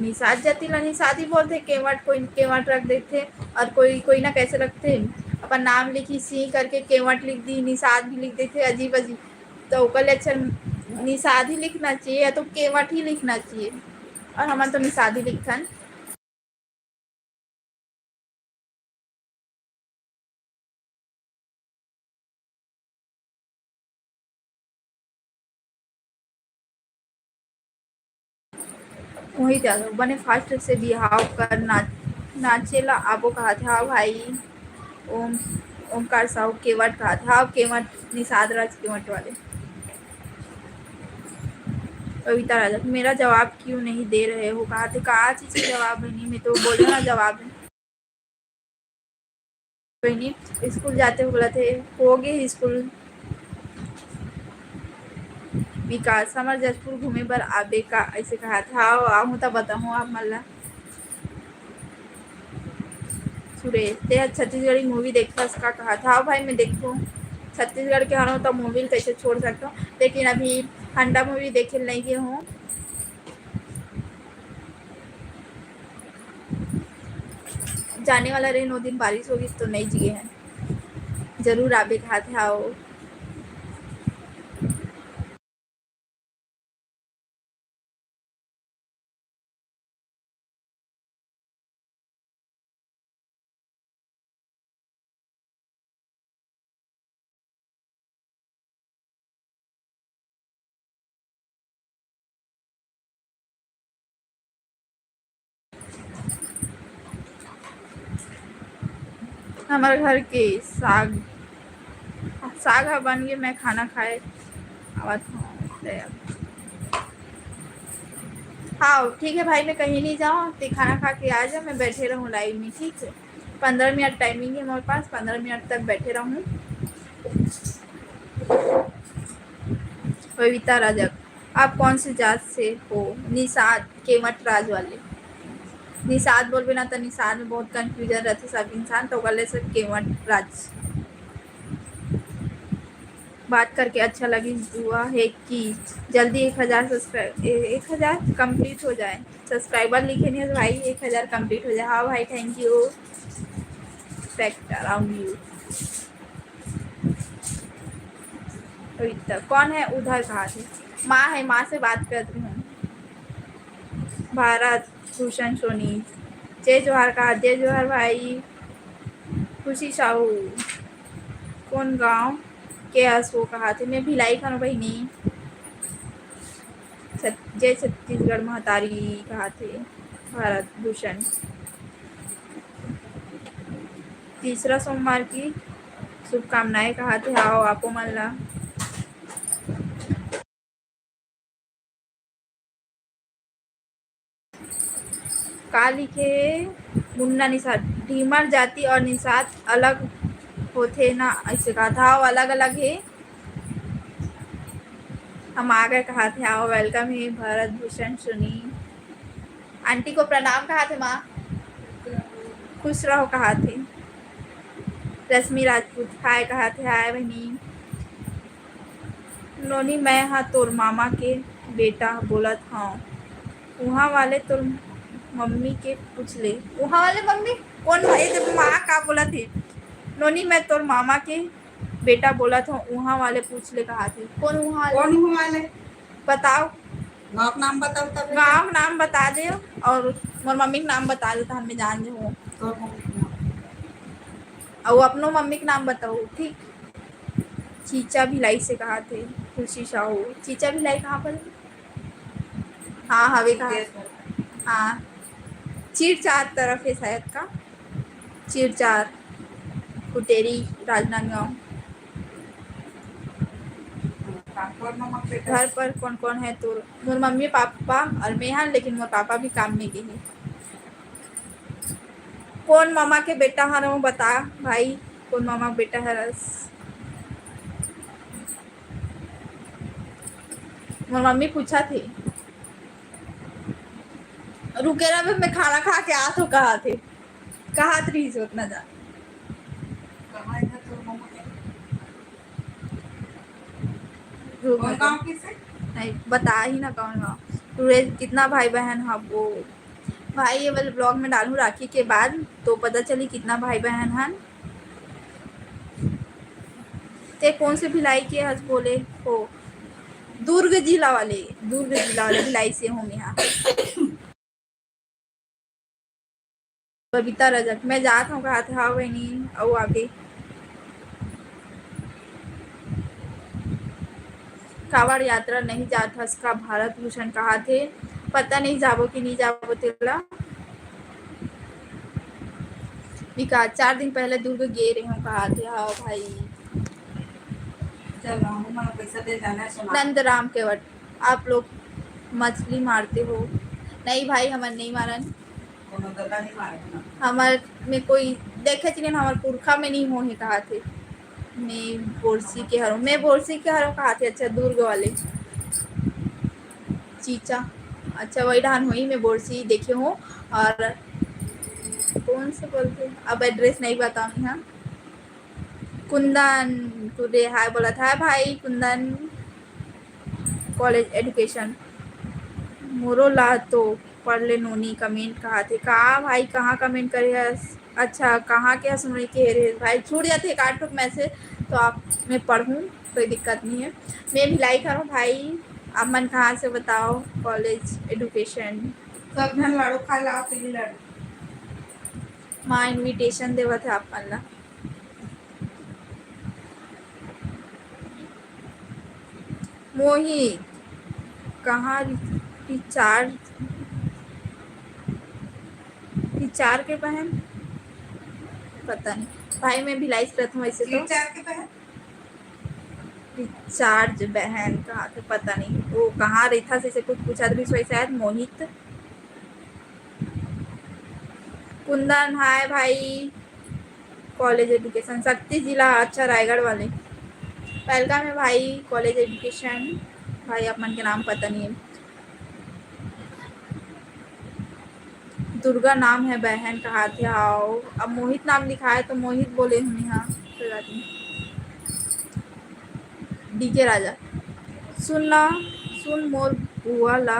निषाद जातीला निषाद ही बोलते। केवट कोई केवट रख देते, और कोई ना कैसे रखते। अपन नाम लिखी सी करके केवट लिख दी, निषाद भी लिख देते। अजीब अजीब। तो ओकर अच्छा निषाद ही लिखना चाहिए या तो केवट ही लिखना चाहिए, और हमारे तो निषाद ही लिखन। मोहित यादव बने फास्ट से बिहाव कर नाचेला आबो कहा था? हाँ भाई। ओमकार साहू केवट कहा था? हाँ केवट निषाद राज केवट वाले। कविता राजा मेरा जवाब क्यों नहीं दे रहे हो? कहा थे? कहा चीज जवाब है नहीं, मैं तो बोलो ना जवाब है। नहीं स्कूल जाते हो बोला थे? हो गए स्कूल। विकास हमारे जसपुर घूमे पर आबे का ऐसे कहा था? आहू तो बताऊँ आप मल्ला। सुरेश ते छत्तीसगढ़ी मूवी देखता उसका कहा था? हाँ भाई मैं देखता हूँ छत्तीसगढ़ के हूँ तो मूवी कैसे छोड़ सकता हूँ, लेकिन अभी हंडा मूवी देखे नहीं गए हूँ। जाने वाला रहे 9 दिन, बारिश होगी तो नहीं जिए हैं। जरूर आबे कहा था? आओ हमारे घर के साग साग बन गए, मैं खाना खाए आवाज। हाँ ठीक है भाई, मैं कहीं नहीं जाऊँ, तो खाना खा के आ जाओ, मैं बैठे रहूँ लाइव में, ठीक है। 15 मिनट टाइमिंग है हमारे पास, 15 मिनट तक बैठे रहूँ। बबीता राजक, आप कौन से जात से हो? निषाद केवट राज वाले। निषाद बोलबे ना तो निषाद में बहुत कंफ्यूजन रहते सब इंसान, तो गले से केवट राज। बात करके अच्छा लगी, दुआ है कि जल्दी 1000 सब्सक्राइब 1000 कंप्लीट हो जाए। सब्सक्राइबर लिखे नहीं है तो भाई 1000 कंप्लीट हो जाए। हाँ भाई, thank you. Fact around you. कौन है उधर? कहाँ थे? माँ है, माँ से बात कर रही हूँ। भारत भूषण सोनी, जय जोहार। कहा जय जोहार भाई। खुशी साहू, कौन गांव के हस वो? कहा थे? मैं भिलाई खानू बहिनी। जय छत्तीसगढ़ महतारी। कहा थे? भारत भूषण। तीसरा सोमवार की शुभकामनाएं। कहा थे? आओ आपो मन ला। का लिखे? मुन्ना निषाद, ढीमर जाति और निषाद अलग होते ना, ऐसे कहा था। आओ अलग अलग है, हम आ गए। कहा थे? आओ वेलकम है। भरत भूषण सुनी, आंटी को प्रणाम। कहा थे? माँ खुश रहो। कहा थे? रश्मि राजपूत, हाय। कहा थे? हाय बहनी। नोनी, मैं हाँ तोर मामा के बेटा बोलत हाँ, वहाँ वाले तोर मम्मी के पूछ ले। वहाँ वाले मम्मी कौन भाई? जब माँ का बोला थे? नोनी, मैं तोर मामा के बेटा बोला था, वहाँ वाले पूछ ले। कहा थे? कौन वहाँ वाले? कौन वाले? बताओ। गाँव नाम बताओ तब। गाँव नाम बता दे और मोर मम्मी का नाम बता देता, हमें जान दे हो। और अपनो मम्मी का नाम बताओ, ठीक। चीचा भिलाई से। कहा थे? खुशी साहू, चीचा भिलाई कहाँ पर? हाँ हवे। कहा? हाँ, चिरचार तरफ है शायद का। चिरचार, कुटेरी, राजनांदगांव। घर पर कौन कौन है? तो मोर मम्मी पापा और मैं हाँ, लेकिन मोर पापा भी काम में गए हैं। कौन मामा के बेटा हर वो बता भाई, कौन मामा का बेटा है? रस मोर मम्मी पूछा थी। रुके रहा, मैं खाना खा के आ तो। कहा थे? कहा रही से उतना जा। नहीं बता ही ना कौन गाँव। पूरे कितना भाई बहन? हाँ वो भाई ये वाले ब्लॉग में डालूँ राखी के बाद, तो पता चली कितना भाई बहन हैं। ते कौन से भिलाई के हंस बोले हो? दुर्ग जिला वाले, दुर्ग जिला वाले भिलाई से हूँ मैं। यहाँ बबीता रजक, मैं जात हूँ। कहा था? हाँ बहनी, आओ आगे। कावड़ यात्रा नहीं जात हस का? भारत भूषण। कहा थे? पता नहीं जाबो कि नहीं जाबो तेला। विकास, 4 दिन पहले दुर्ग गे रही हूँ। कहा थे? हाँ भाई। नंदराम केवट, आप लोग मछली मारते हो? नहीं भाई, हमारे नहीं मारन। हमारे में कोई देखे चलिए, हमारे पुरखा में नहीं हो है। कहा थे? मैं बोरसी के हरों, मैं बोरसी के हरों। कहा थे? अच्छा, दुर्ग वाले। चीचा, अच्छा वही ढान हुई, मैं बोरसी देखे हूँ। और कौन से बोलते, अब एड्रेस नहीं बताऊँगी। हाँ, कुंदन टुडे हाय बोला था भाई। कुंदन कॉलेज एजुकेशन मोरो ला तो पढ़ ले नोनी। कमेंट। कहा थे? कहाँ भाई, कहाँ कमेंट करे है? अच्छा, कहाँ के सुन के रे भाई? छूट जाते हैं काट टुक मैसेज, तो आप मैं पढ़ूँ, कोई दिक्कत नहीं है। मैं भिलाई करूँ भाई। आप मन कहाँ से बताओ? College education. सब जन लाडू खा ला पी लाडू। माँ इनविटेशन देवा थे आप मन ला। मोहित, कहाँ रिचार्ज रिचार्ज के बहन? पता नहीं भाई, मैं भिलाई से रहता हूँ। ऐसे तो रिचार्ज बहन कहाँ थे पता नहीं, वो कहाँ रेखा से कुछ पूछा था भी शायद। मोहित कुंदन हाय भाई। कॉलेज एजुकेशन शक्ति जिला, अच्छा रायगढ़ वाले वेलकम है भाई। कॉलेज एजुकेशन भाई आप मन के नाम पता नहीं है। दुर्गा नाम है बहन कहा थे आओ। अब मोहित नाम लिखा है तो मोहित बोले हूँ। हाँ कोई बात नहीं। डीके राजा सुनना सुन मोर बुआ ला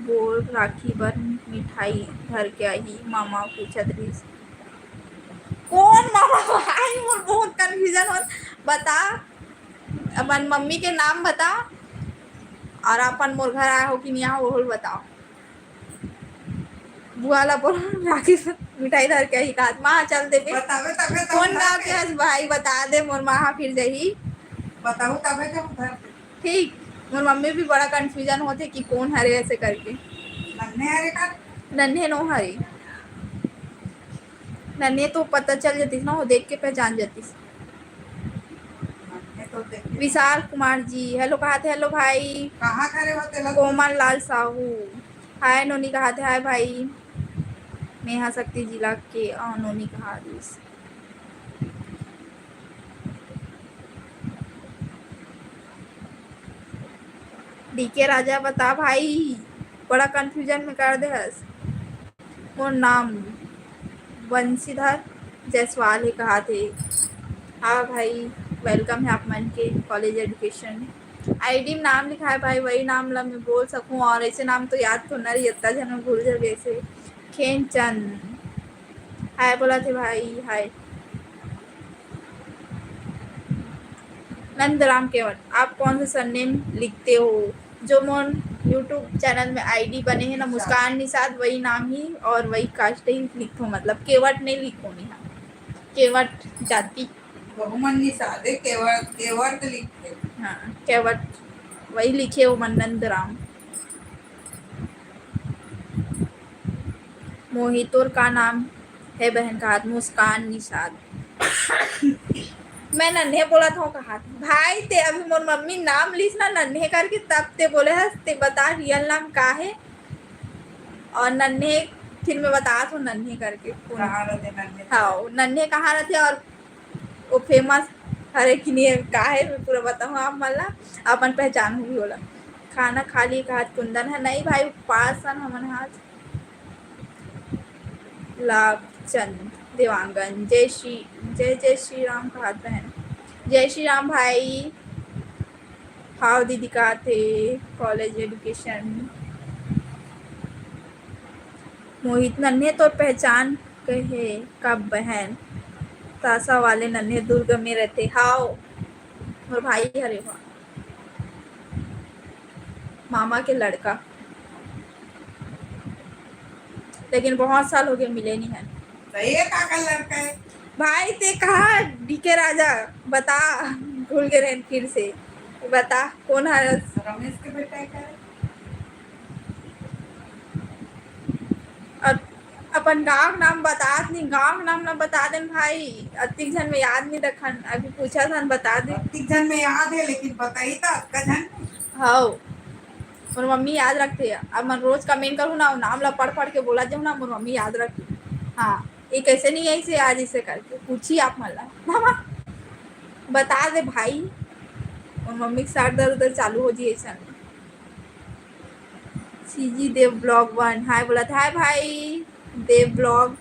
बोल राखी बर मिठाई घर के आई मामा पूछत रहीस। कौन मामा भाई मोर बहुत कंफ्यूजन हो। बता अपन मम्मी के नाम बता और अपन मोर घर आया हो कि नहीं आया वो बताओ। बुआ ला बोल राखी बर मिठाई धर के आई कहा माँ चल दे बे। बतावे तबे तो कौन उधर गाँव के। के हस भाई बता दे मोर माँ फिर जही। बताओ तबे तो उधर के। ठीक मोर मम्मी भी बड़ा कंफ्यूजन होते कि कौन हरे ऐसे करके। नन्हे हरे का नन्हे नो हरे नन्हे तो पता चल जाती ना, वो देख के पहचान जाती। नन्हे तो देखे। विशाल कुमार जी हेलो कहा थे। हेलो भाई। कहाँ खड़े होते लग कोमल लाल साहू हाय। नोनी कहा थे हाय भाई। नेहा शक्ति जिला के नोनी कहा दिस। डीके राजा बता भाई बड़ा कंफ्यूजन में कर दे हस। मोर नाम बंशीधर जायसवाल है कहा थे। हाँ भाई वेलकम है आप मन के कॉलेज एजुकेशन। आईडी में नाम लिखा है भाई वही नाम ला मैं बोल सकूं और ऐसे नाम तो याद तो नहीं इतना जन में भूल जाए वैसे। खेनचंद हाय बोला थे भाई हाय। नंदराम केवट आप कौन सा सरनेम लिखते हो। जो मोन यूट्यूब चैनल में आईडी बने हैं ना मुस्कान निषाद वही नाम ही और वही कास्ट ही लिखो, मतलब केवट नहीं लिखो नहीं। केवट जाति बहुमन निषादे केवल केवट लिखते। हाँ केवट वही लिखे हो मन। नंदराम मोहितोर का नाम है बहन का हाथ मुस्कान निषाद। मैं नन्हे बोला था कहा भाई ते अभी मोर मम्मी नाम लिस ना नन्हे करके तब ते बोले हस ते बता रियल नाम का है और नन्हे फिर मैं बता तो नन्हे करके कहाँ रहते नन्हे। हाँ नन्हे कहाँ रहते और वो फेमस हरे कि नहीं का है मैं पूरा बताऊँ आप मला अपन पहचान भी बोला। खाना खा ली कहा कुंदन है नहीं भाई पास हमन हाथ। लाभचंद देवांगन जय श्री राम कहा बहन। जय श्री राम भाई। हाउ दीदी कहा थे कॉलेज एजुकेशन। मोहित नन्हे तो पहचान कहे कब बहन तासा वाले नन्हे दुर्ग में रहते। हाउ और भाई हरे वाह मामा के लड़का लेकिन बहुत साल हो गए मिले नहीं है। सही है काका लड़का है। भाई ते कहा डीके राजा बता भूल गए रहन फिर से बता कौन है। रमेश के बेटा है क्या। और अपन गाँव नाम बता नहीं गाँव नाम ना बता देन भाई अतिक जन में याद नहीं रखन अभी पूछा था बता दे। अतिक जन में याद है लेकिन बताई था अक्का जन। हाँ मोर मम्मी याद रखते है। अब मैं रोज कमेंट करूँ ना नाम ला पढ़ पढ़ के बोला जाऊँ ना मोर मम्मी याद रखती। हाँ ये कैसे नहीं है इसे आज इसे करके पूछी आप मला मामा बता दे भाई और मम्मी के साथ दर उधर चालू हो जी ऐसा। सीजी देव ब्लॉग 1 हाय बोला था हाय भाई देव ब्लॉग।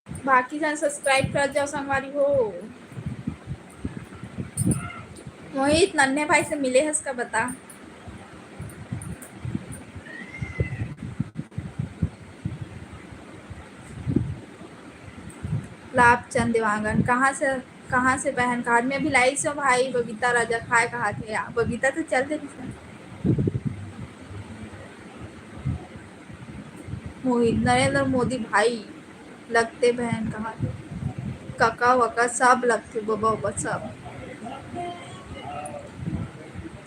बाकी जन सब्सक्राइब कर जाओ संगवारी हो। मोहित नन्हे भाई से मिले है इसका बता। लाभचंद देवांगन कहाँ से बहन कहा मैं भिलाई से भाई। बबीता राजा खाए कहा थे यार बबीता तो चलते मोहित नरेंद्र मोदी भाई लगते बहन कहा थे। काका वका सब लगते बबा सब।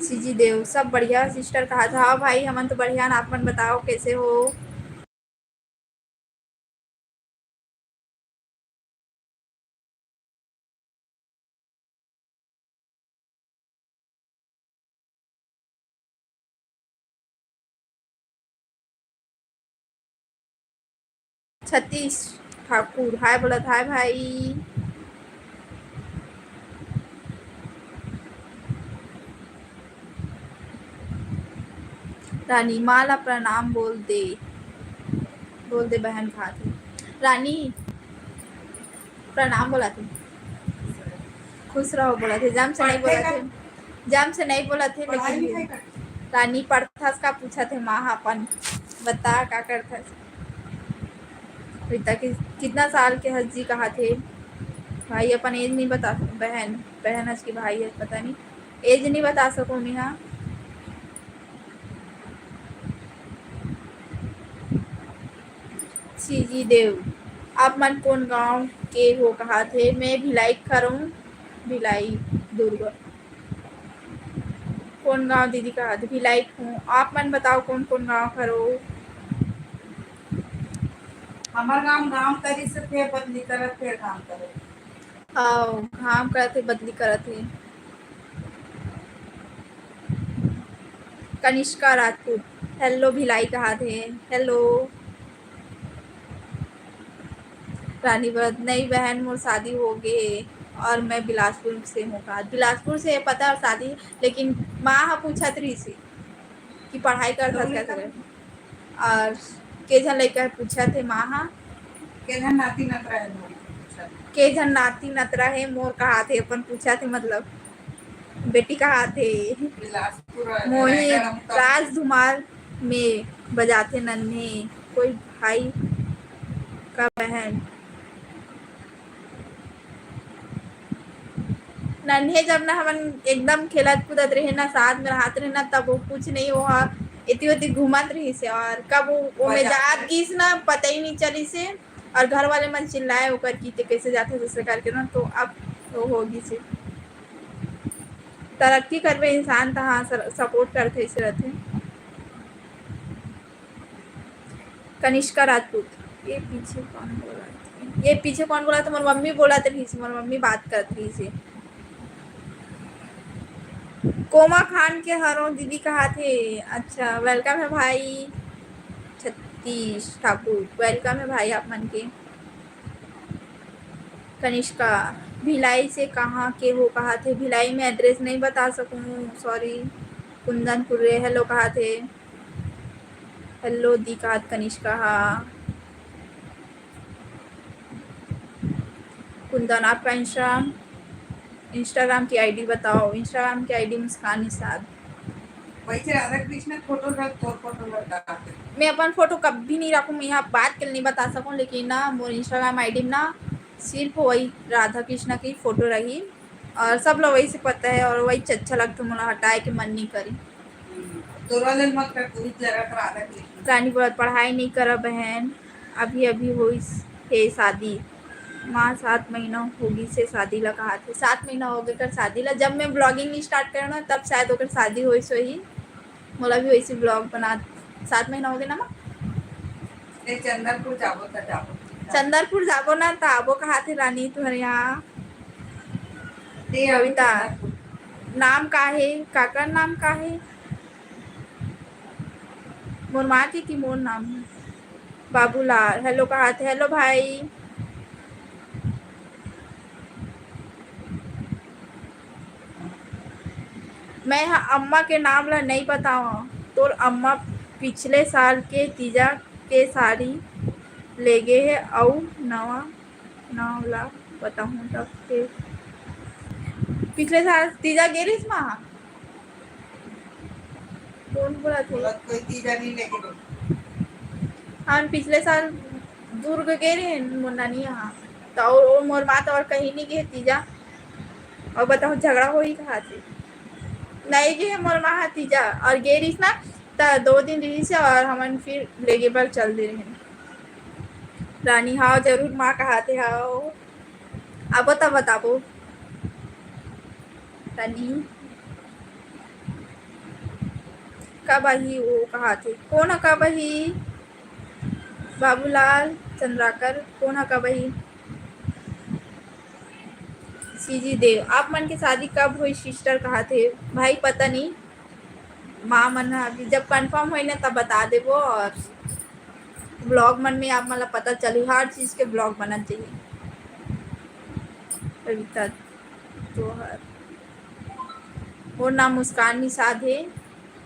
सीजी देव सब बढ़िया सिस्टर कहा था। हाँ भाई हमन तो बढ़िया ना, आपन बताओ कैसे हो। सतीश ठाकुर हाय बोलत, हाय भाई। रानी माला प्रणाम बोल दे बहन कहा थे। रानी प्रणाम बोला थे, खुश रहो बोला थे, जम से नहीं बोला थे, जम से नहीं बोला थे। पढ़ाई लिखाई लेकिन कर रानी पढ़थस का पूछा थे माँ अपन बता का करथस। कितना साल के हज कहा थे। भाई अपन एज नहीं बता, बहन बहन हज की भाई है, पता नहीं एज नहीं बता सको मिहा। सीजी देव आप मन कौन गांव के हो कहा थे। मैं भिलाई खरूं, भिलाई दुर्ग। कौन गांव दीदी कहा थे, भिलाई हूँ। आप मन बताओ कौन कौन गांव खरो। हमार गांव करी से फिर बदली करत फिर काम करे। आओ काम करते बदली करते। कनिष्का राजपूत हेलो भिलाई कहा थे। हेलो रानी व्रत नहीं बहन मोर शादी हो गए और मैं बिलासपुर से हूँ। कहा बिलासपुर से पता और शादी, लेकिन माँ हा पूछत रही सी कि पढ़ाई कर था कैसे कर। और के जन लड़का पूछा थे माँ हा के जन नाती नतरा है मोर। के जन नाती नतरा है मोर कहा थे, अपन पूछा थे मतलब बेटी कहा थे। बिलासपुर मोहित रायगढ़ हम राज धुमार में बजाते नन्हे कोई भाई का बहन। नन्हे जब ना हमन एकदम खेलत कूदत रहे ना, साथ में रहत रहे ना, तब वो कुछ नहीं हुआ इति उति घूमत रही से। और कब वो में जात गीस ना पता ही नहीं चली से। और घर वाले मन चिल्लाए ओकर की ते कैसे जाते दूसरे करके ना, तो अब वो होगी से तरक्की करवे इंसान तहाँ सपोर्ट करते से रहते। कनिष्का राजपूत ये पीछे कौन बोला था, ये पीछे कौन बोला था। मोर मम्मी बोला रही से, मोर मम्मी बात करत रही से। कोमा खान के हरो दीदी कहा थे। अच्छा वेलकम है भाई। सतीश ठाकुर वेलकम है भाई आप मन के। कनिष्का भिलाई से कहाँ के हो कहा थे। भिलाई में एड्रेस नहीं बता सकूँ सॉरी। कुंदनपुर हेलो कहा थे। हेलो दी कहा कनिष्का हाँ। कुंदन आपका इंस्टाग्राम की आईडी बताओ। इंस्टाग्राम की आईडी मुस्कान निषाद। वैसे राधा कृष्ण फोटो रख, तोर फोटो लगा। मैं अपन फोटो कभी नहीं रखूँ, मैं यहाँ बात के लिए नहीं बता सकूँ, लेकिन ना मोर इंस्टाग्राम आईडी में ना सिर्फ वही राधा कृष्ण की फोटो रही। और सब लोग वही से पता है और वही अच्छा लगता, मुझे हटाए के मन नहीं करी। तोरा लेल मत कर, तू जरा राधा कृष्ण। रानी बहुत पढ़ाई नहीं करा बहन, अभी अभी हुई है शादी। माँ 7 महीना होगी से शादी ला कहा थे। 7 महीना हो गए कर शादी ला। जब मैं ब्लॉगिंग स्टार्ट करना तब शायद होकर शादी हुई सो ही मोला भी वैसे ब्लॉग बना। 7 महीना हो गए ना माँ। चंदरपुर जाबो त जाबो। चंदरपुर जाबो ना तो आबो कहा थे रानी तुम्हारे यहाँ। कविता नाम का है, काका नाम का है। मोर माँ के की मोर नाम है। बाबूलाल हेलो कहा थे। हेलो भाई। मैं अम्मा के नाम ला नहीं बताओ। तो अम्मा पिछले साल के तीजा के साड़ी ले गए है और नवा नाव ला बताऊँ तब के पिछले साल तीजा गेरिस माँ कौन बोला थे। कोई तीजा नहीं लेके हम पिछले साल दुर्ग गए रहे मोर नानी यहाँ, तो और मोर माँ तो और कहीं नहीं गए तीजा। और बताओ झगड़ा हो ही कहा थे नहीं गए मोर माँ तीजा और गे रही ना, तो 2 दिन रही से और हमन फिर लेगे पर चल दे रहे। रानी हाँ जरूर माँ कहा थे हाँ अब तब बताबो रानी। अकाबाही वो कहा थे कौन अकाबाही बाबूलाल चंद्राकर कौन अकाबाही सीजी देव आप मन की शादी कब हुई सिस्टर कहा थे भाई पता नहीं माँ मन अभी जब कंफर्म हुई ना तब बता देवो और ब्लॉग मन में आप मतलब पता चली हर चीज़ के ब्लॉग बनना चाहिए कविता तोहर और नाम मुस्कान निषाद है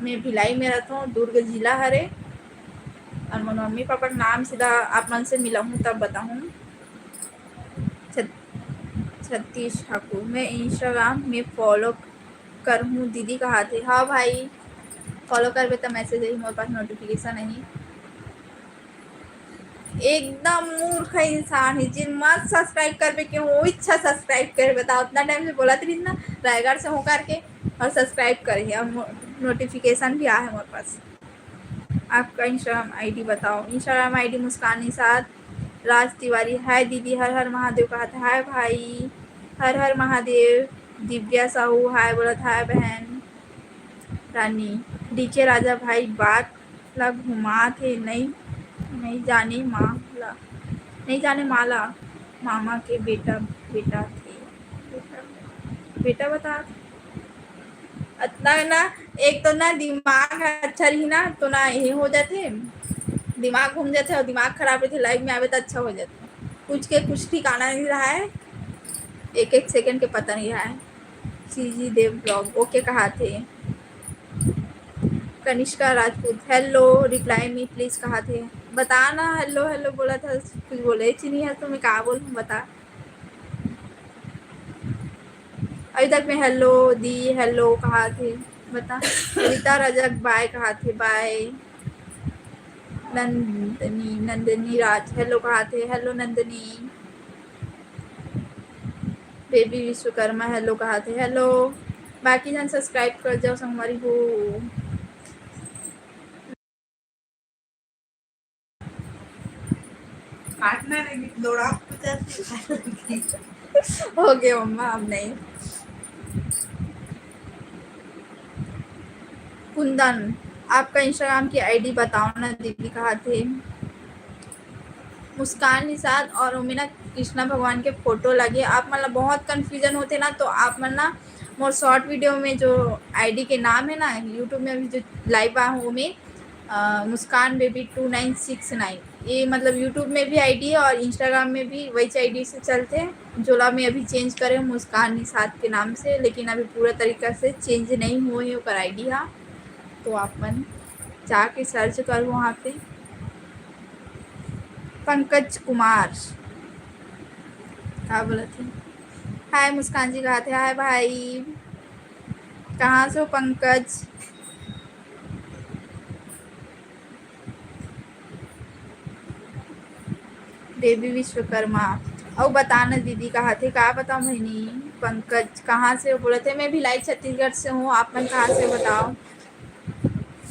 मैं भिलाई में रहता हूँ दुर्ग जिला हरे और मेरे मम्मी पापा का नाम सीधा आप मन से मिला हूँ तब बताऊँ सतीश ठाकुर मैं इंस्टाग्राम में फॉलो कर हूँ दीदी कहा थे हाँ भाई फॉलो कर तो मैसेज आई मेरे पास नोटिफिकेशन नहीं एकदम मूर्ख इंसान है जिन मत सब्सक्राइब कर क्यों वो इच्छा सब्सक्राइब कर बताओ उतना टाइम से बोला थी ना रायगढ़ से हो करके और सब्सक्राइब करिए अब नोटिफिकेशन भी आया है हमारे पास आपका इंस्टाग्राम आईडी बताओ इंस्टाग्राम आईडी मुस्कान निषाद राज तिवारी हाय दीदी हर हर महादेव कहा था हाय भाई हर हर महादेव दिव्या साहू हाय बोला था हाय बहन रानी डीके राजा भाई बात ला घुमा थे नहीं जाने माला नहीं जाने माला मामा के बेटा बेटा थे बेटा बता इतना ना एक तो ना दिमाग अच्छा रही ना तो ना ये हो जाते दिमाग घूम जाते और दिमाग खराब रहते लाइफ में आवे तो अच्छा हो जाता कुछ के कुछ ठिकाना नहीं रहा है एक एक सेकंड के पता नहीं रहा है सीजी देव ब्लॉग ओके कहा थे Kanishka Rajput hello reply me please कहा थे बताना हेलो हेलो बोला था कुछ बोले नहीं है तो मैं कहा बोलूँ बता अभी तक मैं हेलो दी हेलो कहा थे बता रीता रजक बाय कहा थे बाय नंदनी राज हेलो कहा थे hello Nandini baby Vishwakarma hello कहा थे हेलो बाकी जन सब्सक्राइब कर जाओ संगवारी हो काटना नहीं लोड़ा हो गया मम्मा अब नहीं कुंदन आपका इंस्टाग्राम की आईडी बताओ ना दीदी कहा थे मुस्कान निषाद और उमिना कृष्णा भगवान के फोटो लगे आप मतलब बहुत कंफ्यूजन होते ना तो आप मन ना मोर शॉर्ट वीडियो में जो आईडी के नाम है ना यूट्यूब में अभी जो लाइव आ हूँ में मुस्कान बेबी 2969 ये मतलब यूट्यूब में भी आईडी है और इंस्टाग्राम में भी वही आईडी से चलते हैं जोला में अभी चेंज करे मुस्कान निषाद के नाम से लेकिन अभी पूरा तरीका से चेंज नहीं हुए है ऊपर आईडी हाँ तो आप मन जाके सर्च करो वहाँ पे पंकज कुमार क्या बोला थे हाय मुस्कान जी कहा थे हाय भाई कहाँ से हो पंकज बेबी विश्वकर्मा और बताना दीदी कहा थे कहा बताओ मैंने पंकज कहाँ से हो बोले थे मैं भिलाई छत्तीसगढ़ से हूँ आप मन कहाँ से बताओ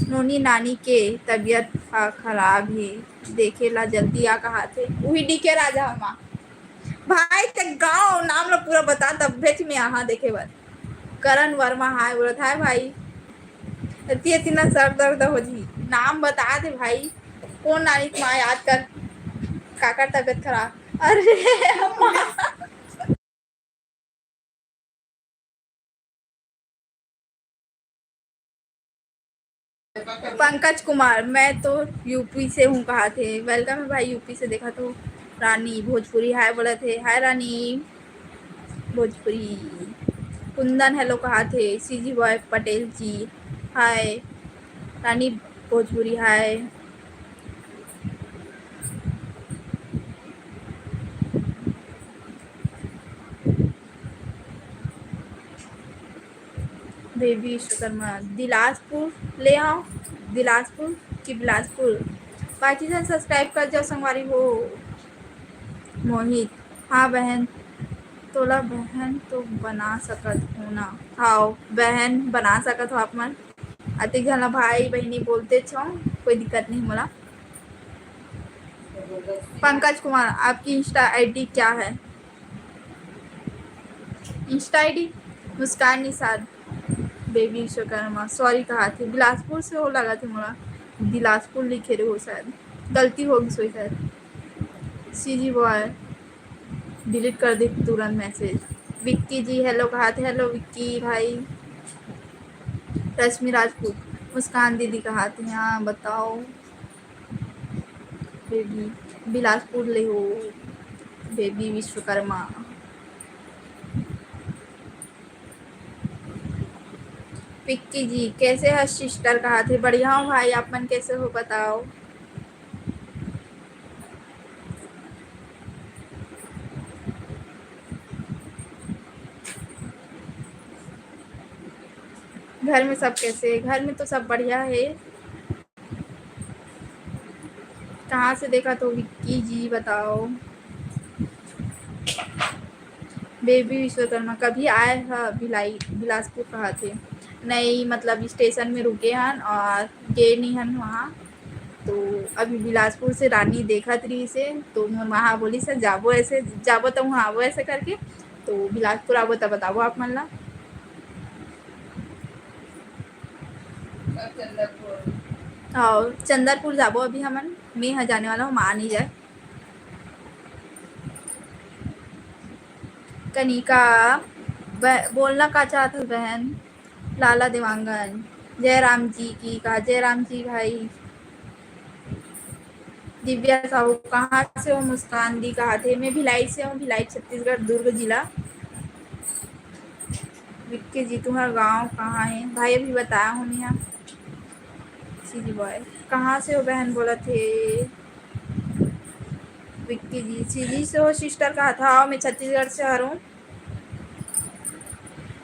नोनी नानी के तबीयत खराब है देखे ला जल्दी आ कहा थे वही डीके राजा हमा भाई ते गाँव नाम ला पूरा बता तब भेज में यहाँ देखे बार करण वर्मा हाय बोला था भाई इतना सर दर्द हो जी नाम बता दे भाई कौन नानी माँ याद कर काका तबीयत खराब अरे पंकज कुमार मैं तो यूपी से हूँ कहा थे वेलकम है भाई यूपी से देखा तो रानी भोजपुरी हाय बोला थे हाय रानी भोजपुरी कुंदन हेलो कहा थे सीजी बॉय पटेल जी हाय रानी भोजपुरी हाय बेबी विश्वकर्मा दिलासपुर ले आओ दिलासपुर कि बिलासपुर बाकी जन सब्सक्राइब कर जाओ संगवारी हो मोहित हाँ बहन तोला बहन तो बना सकत हो ना हाँ बहन बना सकत हो आप मन अति घना भाई बहनी बोलते छो कोई दिक्कत नहीं मोला पंकज कुमार आपकी इंस्टा आईडी क्या है इंस्टा आईडी मुस्कान निषाद बेबी विश्वकर्मा सॉरी कहा थी बिलासपुर से हो लगा थी मोला बिलासपुर लिखे रहे हो शायद गलती होगी सोई शायद सी जी बॉय डिलीट कर दी तुरंत मैसेज विक्की जी हेलो कहा थे हेलो विक्की भाई रश्मि राजपूत मुस्कान दीदी कहा थे हाँ बताओ बेबी बिलासपुर ले हो बेबी विश्वकर्मा विक्की जी कैसे है सिस्टर कहा थे बढ़िया हो भाई आप मन कैसे हो बताओ घर में सब कैसे घर में तो सब बढ़िया है कहाँ से देखा तो विक्की जी बताओ बेबी विश्वकर्मा कभी आए हैं भिलाई बिलासपुर कहा थे नहीं मतलब स्टेशन में रुके हन और गए नहीं हन वहाँ तो अभी बिलासपुर से रानी देखा रही से तो मैं वहाँ बोली सर जाबो तो वहाँ आवो ऐसे करके तो बिलासपुर आवो तब बताओ आप मन ला और चंदरपुर जाबो अभी हमन मैं यहाँ जाने वाला हूँ माँ नहीं जाए कनिका बोलना का चाहता बहन लाला देवांगन जय राम जी की कहा जय राम जी भाई दिव्या साहू कहाँ से हो मुस्कान दी कहा थे मैं भिलाई से हूँ भिलाई छत्तीसगढ़ दुर्ग जिला विक्की जी तुम्हारा गांव कहाँ है भाई अभी बताया हूँ मैं यहाँ सीजी बॉय कहाँ से हो बहन बोला थे विक्की जी सीजी से हो सिस्टर कहा था मैं छत्तीसगढ़ से आ रहा हूँ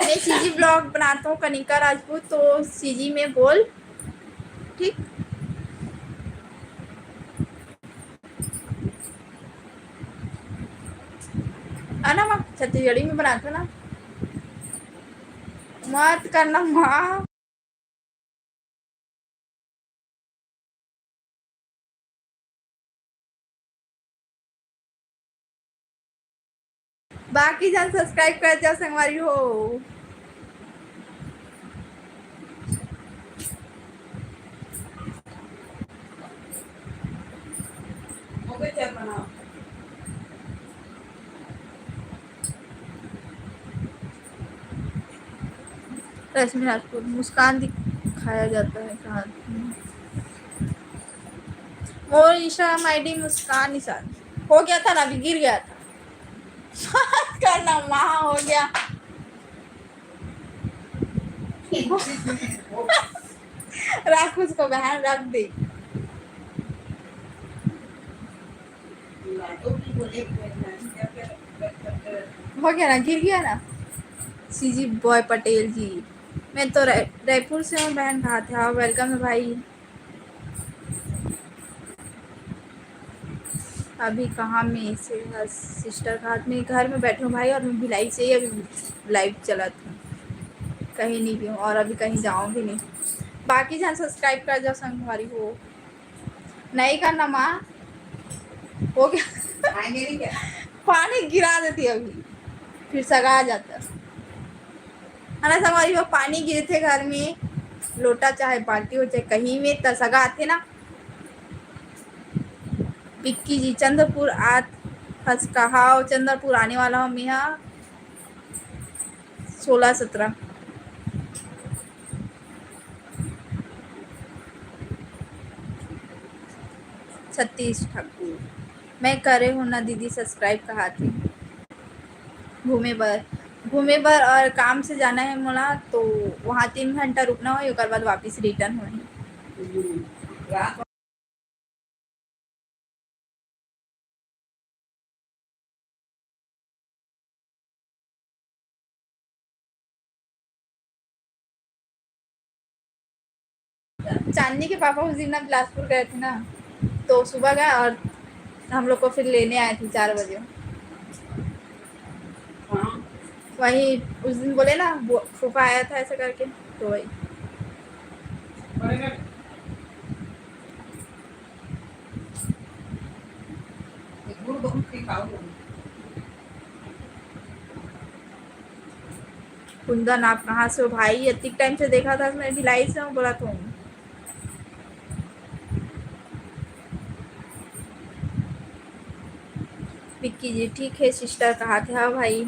मैं सीजी ब्लॉग बनाता हूँ कनिका राजपूत तो सीजी में बोल ठीक है ना मैं छत्तीसगढ़ी में बनाता ना मत करना माँ बाकी जन सब्सक्राइब कर जाओ संगवारी हो बनाओ रश्मि राजपूत मुस्कान दिखाया जाता है कहा और इंस्टाग्राम आईडी मुस्कान निशान हो गया था ना अभी गिर गया था बात करना वहाँ हो गया रख उसको बहन रख दे हो गया ना गिर गया ना सीजी बॉय पटेल जी मैं तो रायपुर से हूँ बहन कहा था वेलकम है भाई अभी कहाँ में से सिस्टर का हाथ में घर में बैठी हूँ भाई और मैं भिलाई से ही अभी लाइव चलाती हूँ कहीं नहीं भी हूँ और अभी कहीं जाऊँगी नहीं बाकी जहाँ सब्सक्राइब कर जाओ संग हमारी हो नहीं करना माँ हो गया पानी गिरा देती अभी फिर सगा आ जाता है ना हमारी वो पानी गिरे थे घर में लोटा चाहे बाल्टी हो चाहे कहीं में तो सगा आते ना विक्की जी चंद्रपुर आज फंस कहा चंद्रपुर आने वाला हूँ मैं यहाँ 16-17 36 ठाकुर मैं करे हूँ ना दीदी सब्सक्राइब कहा थी घूमे बर और काम से जाना है मोला तो वहाँ 3 घंटा रुकना हो एक बाद वापस रिटर्न हो चांदनी के पापा उस दिन ना बिलासपुर गए थे ना तो सुबह गए और हम लोग को फिर लेने आए थे 4 बजे वही उस दिन बोले ना फूफा आया था ऐसा करके तो वही कुंदन आप कहाँ से हो भाई? इतनी टाइम से देखा था, मैं भिलाई से हूँ बोला तुम। विक्की जी ठीक है सिस्टर, कहाँ थे? हाँ भाई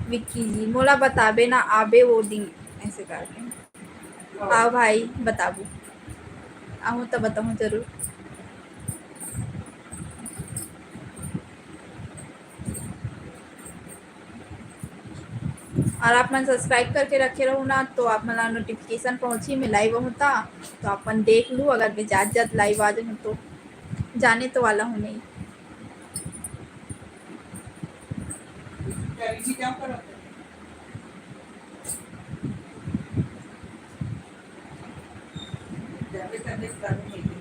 विक्की जी मोला बताबे ना आबे वो दिन ऐसे करके। आओ भाई बताबू, आहूँ तो बताऊँ जरूर। और आप मन सब्सक्राइब करके रखे रहो ना, तो आप मला नोटिफिकेशन पहुंची मैं लाइव होता, तो अपन देख लूँ। अगर मैं जात जात लाइव आ जाऊँ तो जाने तो वाला हूँ नहीं। करेंगी क्या करो जावे करने करने नहीं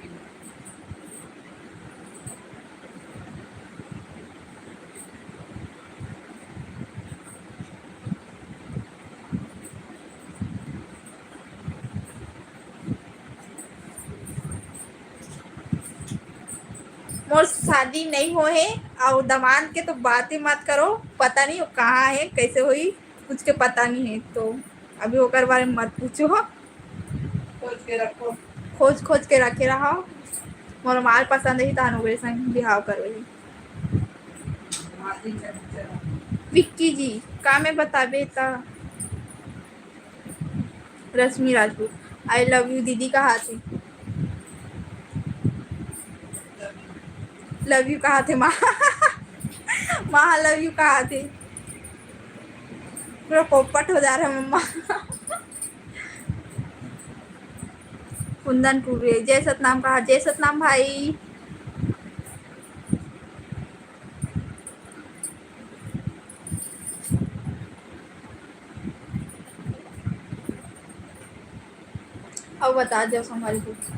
मोर शादी नहीं हो है, और दामाद के तो बात ही मत करो। पता नहीं वो कहाँ है, कैसे हुई, कुछ के पता नहीं है। तो अभी होकर बारे में मत पूछो। सोच के रखो खोज खोज के रखे रहा। मोर माल पसंद ही तान मेरे संग बिहाव कर रही। मादी चला विक्की जी का मैं बताबे ता रश्मि राजपूत आई लव यू दीदी कहाँ थी? लव यू कहाँ थे माँ? माँ लव यू कहाँ थे? पूरा पोपट हो जा रहा है मम्मा। कुंदन कुरे जय सतनाम कहा? जय सतनाम भाई। अब बता दो हमारी कुछ।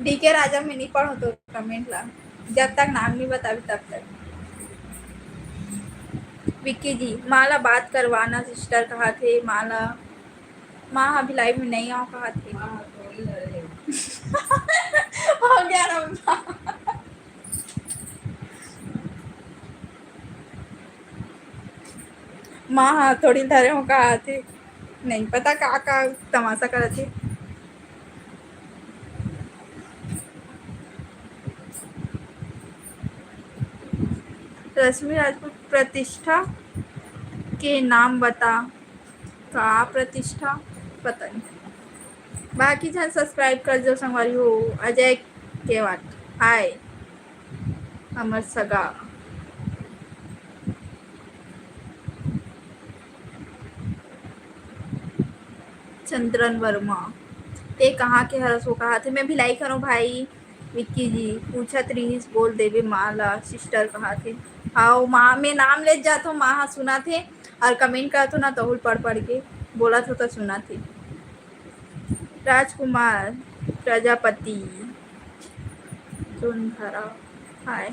डीके राजा में नहीं पढ़ो तो कमेंट ला, जब तक नाम नहीं बताबी तब तक। विक्की जी माला बात करवाना सिस्टर कहा थे? माला माँ अभी लाइव में नहीं आओ कहा थे? मां थोड़ी लड़े हो गया रम्मा। माँ हाँ थोड़ी धरे हो कहा थे? नहीं पता का तमाशा कर थे। रश्मि राजपूत प्रतिष्ठा के नाम बता। का प्रतिष्ठा पता नहीं। बाकी जन सब्सक्राइब कर जो संगवारी हो। अजय केवाट हाय अमर सगा। चंद्रन वर्मा ते कहाँ के हरस हो कहा थे? मैं भिलाई करूँ भाई। विक्की जी पूछत रहीस बोल देवे माला सिस्टर कहा थे? हाँ माँ में नाम ले जाता हूँ, माँ सुना थे और कमेंट करते ना तो पढ़ पढ़ के बोला तो सुना थे। राजकुमार प्रजापति सुनहरा हाय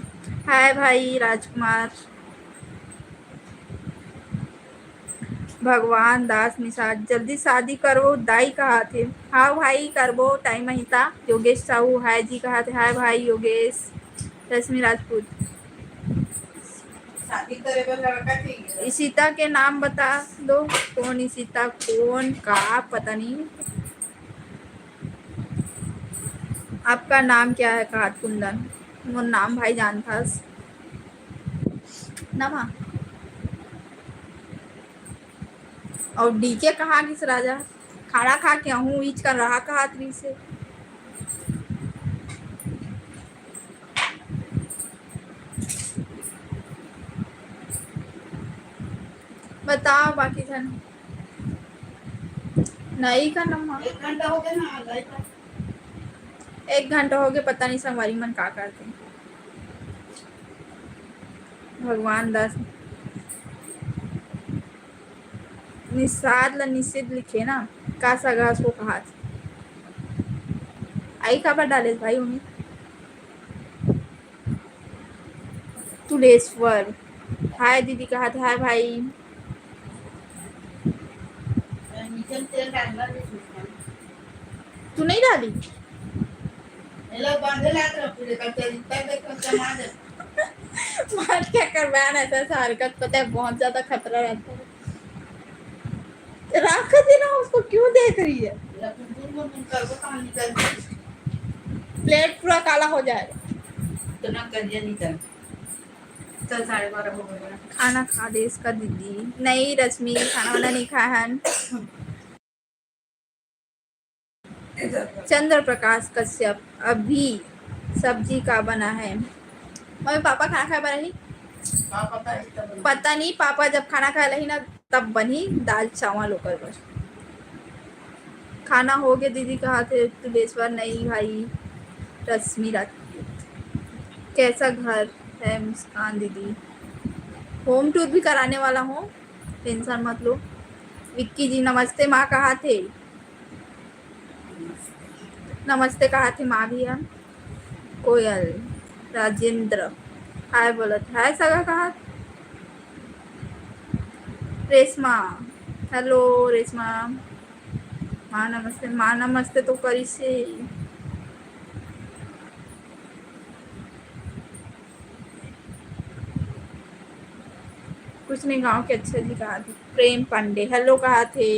हाय भाई राजकुमार। भगवान दास निषाद जल्दी शादी करो दाई कहा थे? हाँ भाई करबो टाइम ही था। योगेश साहू हाय जी कहा थे? हाय भाई योगेश। रश्मि राजपूत शादी करे पर लड़का चाहिए इशिता के नाम बता दो। कौन इशिता कौन का पता नहीं। आपका नाम क्या है? कहा कुंदन मोर नाम भाई जानता ना माँ। और डीके कहाँ किस राजा खाना खा के हूँ ईच कर रहा कहा त्री से। बताओ बाकी जन नहीं का नम्मा। 1 घंटा हो गया ना लाइट 1 घंटा हो गया पता नहीं संगवारी मन का करते। भगवान दास निषाद ला निषेध लिखे ना का सगा को कहा थे? आई खबर डाले भाई उन्हें। तुलेश्वर हाय दीदी कहा थे? हाय भाई। नीचे तेल डालना नहीं सूखना तू नहीं डाली? ये लोग बांधे लाते हैं पूरे करते हैं तब देखो समाज मार क्या कर बहन ऐसा ऐसा हरकत, पता है बहुत ज्यादा खतरा रहता है। रख देना, उसको क्यों देख रही है? प्लेट पूरा काला हो जाएगा। तो ना करिए निकल। चल 12:30 हो गए। खाना खा दे इसका दीदी। नहीं रश्मि खाना वाना नहीं खाया है। चंद्र प्रकाश कश्यप अभी सब्जी का बना है। मम्मी पापा खाना खाए बना ही पता नहीं। पापा जब खाना खाए लही ना तब बनी दाल चावल होकर बस। खाना हो गया दीदी कहा थे तुलेश्वर। नहीं भाई रश्मि राजपूत। कैसा घर है मुस्कान दीदी? होम टूर भी कराने वाला हूँ, टेंशन मत लो। विक्की जी नमस्ते। माँ कहाँ थे? नमस्ते कहा थे माँ भी हम। कोयल राजेंद्र हाय बोलत हाय सगा कहा। रेशमा हेलो रेशमा। माँ नमस्ते। माँ नमस्ते तो करी से। कुछ नहीं गांव के अच्छे जी कहा थे। प्रेम पांडे हेलो कहा थे।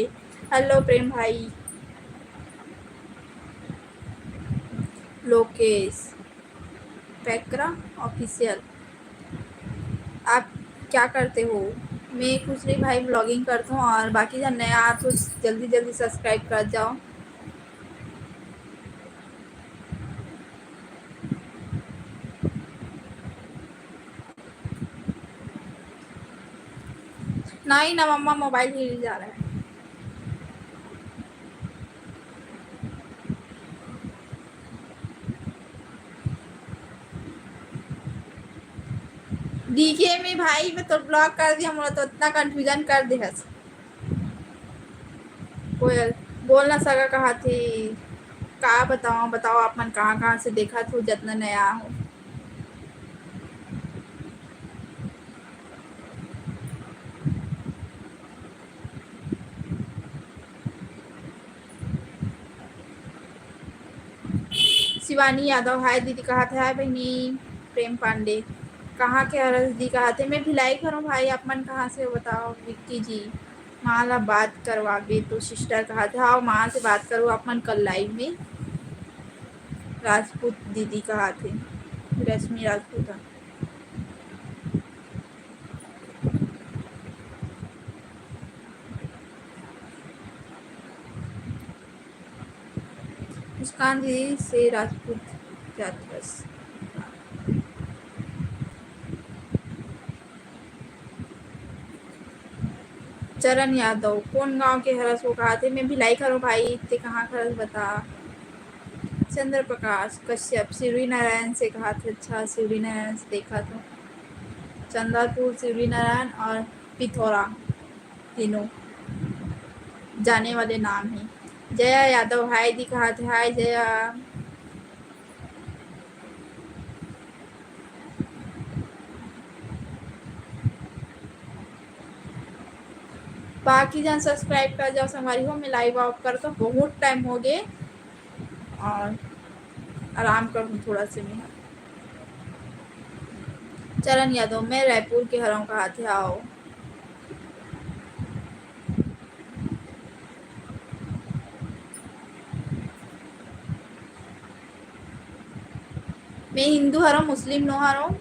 हेलो प्रेम भाई। लोकेश पैकरा ऑफिशियल। आप क्या करते हो? मैं कुछ नहीं भाई ब्लॉगिंग करता हूँ। और बाकी जब नया आप तो जल्दी जल्दी सब्सक्राइब कर जाओ। नहीं ना मम्मा मोबाइल हिल जा रहा है। डीके में भाई मैं तो ब्लॉक कर दिया। मुझे तो इतना कंफ्यूजन कर दे हस। कोयल बोलना सगा कहा थी। का बताओ बताओ आप मन कहाँ कहाँ से देखा था जितना नया हो। शिवानी यादव हाय दीदी कहा थे। हाय बहनी। प्रेम पांडे कहाँ के हरस दी कहा थे। मैं भिलाई करूँ भाई आप मन कहाँ से हो बताओ। विक्की जी माँ ला बात करवाबे तो सिस्टर कहा थे। हाँ माँ से बात करो आप मन कल लाइव में। राजपूत दीदी कहा थे। रश्मि राजपूत। मुस्कान दीदी से राजपूत जातरस। चरण यादव कौन गांव के हरस वो कहा थे। मैं भिलाई करूँ भाई इतने कहाँ खरस बता। चंद्र प्रकाश कश्यप शिवरी नारायण से कहा थे। अच्छा शिवरी नारायण से देखा तो। चंद्रपुर शिवरी नारायण और पिथौरा तीनों जाने वाले नाम हैं। जया यादव हाय दी कहा थे। हाय जया। बाकी जन सब्सक्राइब कर जाओ संगवारी हो। मैं लाइव ऑफ कर तो बहुत टाइम हो गए और आराम करूँ थोड़ा से मैं। चरण यादव मैं रायपुर के हराऊँ कहा थे। आओ मैं हिंदू हराऊँ मुस्लिम नो हराऊँ।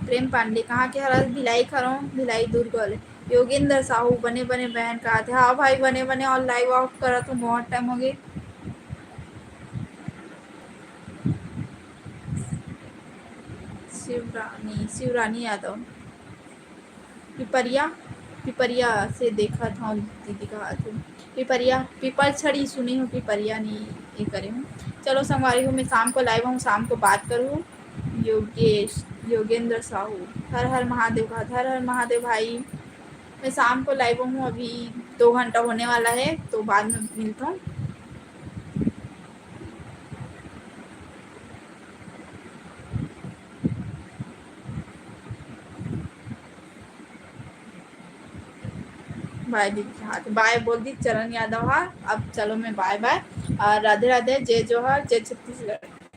प्रेम पांडे कहाँ के हरा। भिलाई खराऊँ भिलाई दुर्ग वाले। योगेंद्र साहू बने बने बहन कहा थे। हाँ भाई बने बने और लाइव ऑफ करा तो बहुत टाइम हो गए। शिवरानी यादव पिपरिया पिपरिया से देखा था दीदी कहा थे। पिपरिया पीपल छड़ी सुनी हूँ पिपरिया नहीं ये करे हूँ। चलो संगवारी हूँ मैं शाम को लाइव हूँ शाम को बात करूँ। योगेश योगेंद्र साहू हर हर महादेव का हर हर महादेव भाई। मैं शाम को लाइव हूँ अभी 2 घंटा होने वाला है तो बाद में मिलता हूँ। बाय दीदी हाँ बाय बोल दी चरण यादव। हाँ अब चलो मैं बाय बाय और राधे राधे जय जोहर जय छत्तीसगढ़।